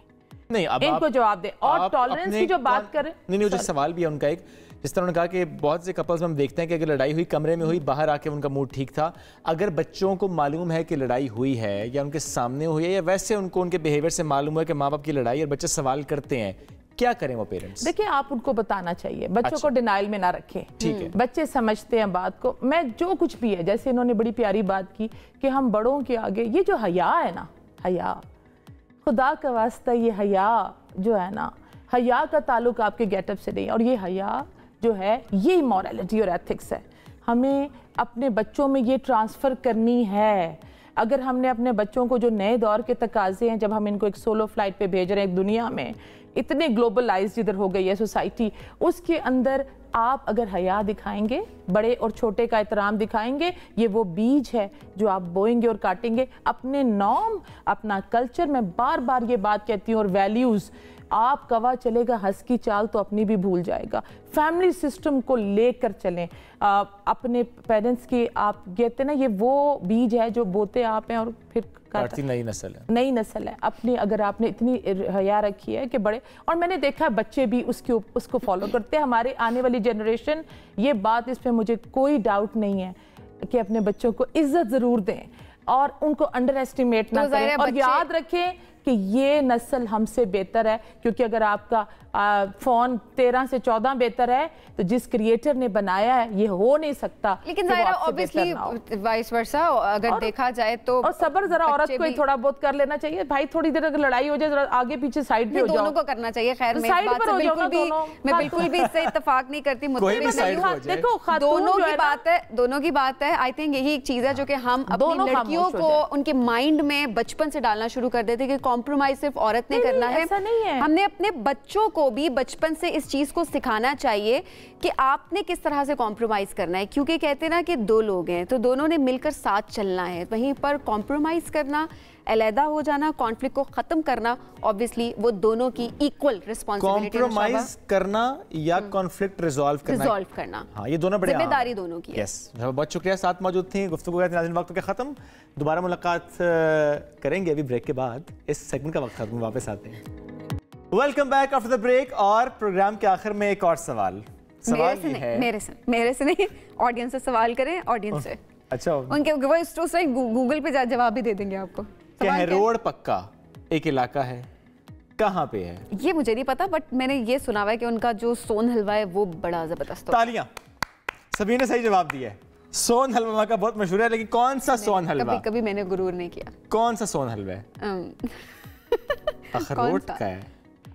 नहीं, अब
इनको जवाब दें। और टॉलरेंस की जो बात करें,
नहीं, मुझे सवाल भी है उनका एक, जिस तरह उन्होंने कहा कि बहुत से कपल्स में हम देखते हैं कि अगर लड़ाई हुई कमरे में हुई, बाहर आके उनका मूड ठीक था। अगर बच्चों को मालूम है कि लड़ाई हुई है या उनके सामने हुई है, या वैसे उनको उनके बिहेवियर से मालूम है कि माँ बाप की लड़ाई और बच्चे सवाल करते हैं, क्या करें वो पेरेंट्स?
देखिए, आप उनको बताना चाहिए, बच्चों को डिनाइल में ना रखें।
ठीक है,
बच्चे समझते हैं बात को। मैं जो कुछ भी है, जैसे इन्होंने बड़ी प्यारी बात की कि हम बड़ों के आगे, ये जो हया है ना, हया, खुदा का वास्ता, ये हया जो है ना, हया का ताल्लुक आपके गेटअप से नहीं, और ये हया जो है, ये मॉरलिटी और एथिक्स है। हमें अपने बच्चों में ये ट्रांसफ़र करनी है। अगर हमने अपने बच्चों को, जो नए दौर के तकाजे हैं, जब हम इनको एक सोलो फ्लाइट पे भेज रहे हैं एक दुनिया में, इतने ग्लोबलाइज्ड इधर हो गई है सोसाइटी, उसके अंदर आप अगर हया दिखाएंगे, बड़े और छोटे का एहतराम दिखाएंगे, ये वो बीज है जो आप बोएंगे और काटेंगे। अपने नॉर्म, अपना कल्चर, मैं बार बार ये बात कहती हूँ, और वैल्यूज़, आप कवा चलेगा हंस की चाल तो अपनी भी भूल जाएगा। फैमिली सिस्टम को लेकर चलें, अपने पेरेंट्स की, आप कहते ना ये वो बीज है जो बोते आप हैं और फिर काटती
नई नस्ल है,
नई नस्ल है। अपनी अगर आपने इतनी हया रखी है कि बड़े, और मैंने देखा बच्चे भी उसको फॉलो करते हैं। हमारे आने वाली जनरेशन, ये बात, इस पे मुझे कोई डाउट नहीं है कि अपने बच्चों को इज्जत ज़रूर दें और उनको अंडर एस्टिमेट ना करें, और याद रखें कि ये नस्ल हमसे बेहतर है, क्योंकि अगर आपका फोन 13 से 14 बेहतर है तो जिस क्रिएटर ने बनाया है ये हो नहीं सकता।
लेकिन ऑब्वियसली वाइस वर्सा अगर देखा जाए तो,
और सबर जरा औरत को ही थोड़ा बहुत कर लेना चाहिए भाई। थोड़ी देर अगर लड़ाई हो जाए जरा आगे पीछे साइड पे हो जाओ,
दोनों को करना चाहिए। खैर मैं बिल्कुल भी इससे इत्तेफाक नहीं करती, देखो दोनों की बात है। आई थिंक यही एक चीज है जो कि हम अपनी लड़कियों को उनके माइंड में बचपन से डालना शुरू कर देते कि कॉम्प्रोमाइज सिर्फ औरत ने करना है। हमने अपने बच्चों को भी बचपन से इस चीज को सिखाना चाहिए कि आपने किस तरह से कॉम्प्रोमाइज करना है, क्योंकि कहते हैं ना कि दो लोग हैं तो दोनों ने मिलकर साथ चलना है। वहीं पर कॉम्प्रोमाइज करना, अलहदा हो जाना, कॉन्फ्लिक्ट को खत्म करना, ऑब्वियसली वो दोनों की इक्वल रिस्पांसिबिलिटी।
कॉम्प्रोमाइज करना या कॉन्फ्लिक्ट रिजॉल्व करना, हाँ, ये दोनों बड़ी
जिम्मेदारी दोनों की है।
यस, बहुत शुक्रिया, साथ मौजूद थी। गुफ्तगू का नाज़रीन वक्त के खत्म, दोबारा मुलाकात करेंगे अभी ब्रेक के बाद। इस सेगमेंट का वक्त खत्म, वापस आते हैं। Welcome back after the break. और प्रोग्राम के आखिर में एक और सवाल है,
मेरे से नहीं, ऑडियंस से सवाल करें, ऑडियंस से।
अच्छा,
उनके वो गूगल पे जवाब भी दे देंगे आपको।
कहरोड़ पक्का एक इलाका है, कहाँ पे है?
ये मुझे नहीं पता, बट मैंने ये सुना हुआ है कि उनका जो सोन हलवा है वो बड़ा जबरदस्त है।
तालियां, सभी ने सही जवाब दिया है। सोन हलवा का बहुत मशहूर है, लेकिन कौन सा सोन हलवा?
कभी मैंने गुरूर नहीं किया।
कौन सा सोन हलवा है? अखरोट का है।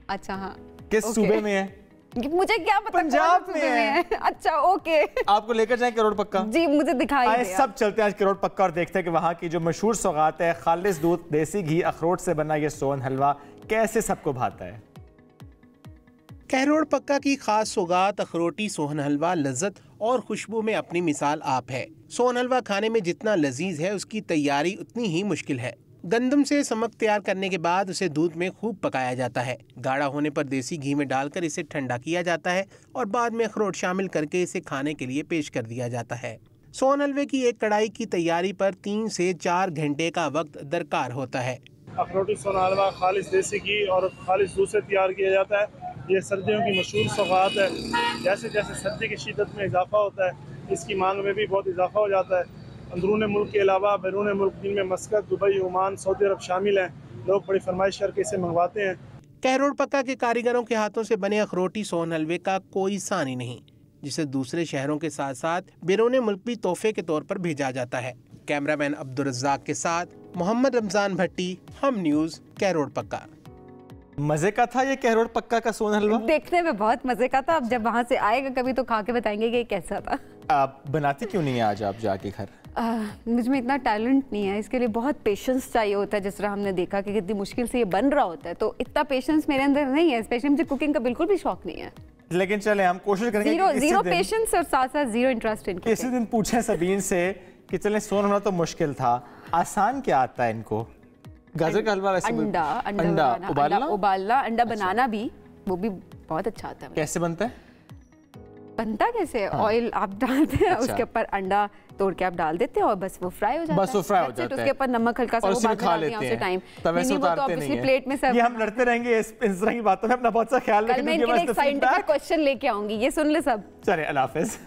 अच्छा, हाँ।
किस सूबे में है?
मुझे क्या पता,
पंजाब में है।
अच्छा, ओके।
आपको लेकर जाएं करोड़ पक्का?
जी, मुझे दिखाई दे।
सब चलते हैं आज करोड़ पक्का और देखते हैं कि वहाँ की जो मशहूर सौगात है, खालिस दूध, देसी घी, अखरोट से बना ये सोन हलवा कैसे सबको भाता है।
कहरोड़ पक्का की खास सौगात अखरोटी सोहन हलवा लज्जत और खुशबू में अपनी मिसाल आप है। सोहन हलवा खाने में जितना लजीज है उसकी तैयारी उतनी ही मुश्किल है। गंदम से समक तैयार करने के बाद उसे दूध में खूब पकाया जाता है। गाढ़ा होने पर देसी घी में डालकर इसे ठंडा किया जाता है और बाद में अखरोट शामिल करके इसे खाने के लिए पेश कर दिया जाता है। सोहन हलवे की एक कढ़ाई की तैयारी पर 3 से 4 घंटे का वक्त दरकार होता है।
अखरोटी सोहन हलवा खालिस देसी घी और खालिस दूध से तैयार किया जाता है। ये सर्दियों की मशहूर सौगात है। जैसे जैसे सर्दी की शिद्दत में इजाफा होता है, इसकी मांग में भी बहुत इजाफा हो जाता है। अंदरून मुल्क के अलावा बैरून मुल्क, जिनमें मस्कत, दुबई, ओमान, सऊदी अरब शामिल हैं, लोग बड़ी फरमाइश करके इसे मंगवाते हैं।
कहरोड़ पक्का के कारीगरों के हाथों से बने अखरोटी सोहन हलवे का कोई सानी नहीं, जिसे दूसरे शहरों के साथ साथ बैरून मुल्क भी तोहफे के तौर पर भेजा जाता है। कैमरामैन अब्दुल रज़्ज़ाक के साथ मोहम्मद रमजान भट्टी, हम न्यूज़, कहरोड़ पक्का।
मजे का था ये कहरोड़ पक्का का सोन हलवा?
देखने में बहुत मजे का था। अब जब वहाँ से आएगा कभी तो खा के बताएंगे कि कैसा था।
आप बनाती क्यों नहीं है आज आप जाके घर?
मुझ में इतना टैलेंट नहीं है, इसके लिए बहुत पेशेंस चाहिए होता है। जिस तरह हमने देखा कि कितनी मुश्किल से ये बन रहा होता है, तो इतना पेशेंस मेरे अंदर नहीं है। स्पेशली मुझे कुकिंग का बिल्कुल भी शौक नहीं है।
लेकिन चले हम कोशिश करेंगे।
जीरो पेशेंस और साथ साथ जीरो इंटरेस्ट इन कुकिंग।
किसी दिन पूछे सबीन से कि चले सोन हलवा तो मुश्किल था, आसान क्या आता है इनको? गाजर का हलवा, वैसे अंडा
उबालना, अंडा बनाना भी, वो भी बहुत अच्छा आता है।
कैसे बनता है?
बनता कैसे? ऑयल आप डालते हैं, उसके ऊपर अंडा तोड़ के आप डाल देते हैं और बस वो फ्राई हो जाता है।
बस वो फ्राई हो जाता है,
उसके ऊपर नमक हल्का सा वो बाद में डालते हैं उसे टाइम।
तवे से उतारते नहीं है।
प्लेट में सर्व।
ये हम लड़ते रहेंगे इस तरह की बातों में, अपना बहुत सा ख्याल रखें।
कल मैं इनके लिए एक साइंटिफिक क्वेश्चन लेके आऊंगी, ये सुन ले सब।
चले, अल्लाह हाफिज़।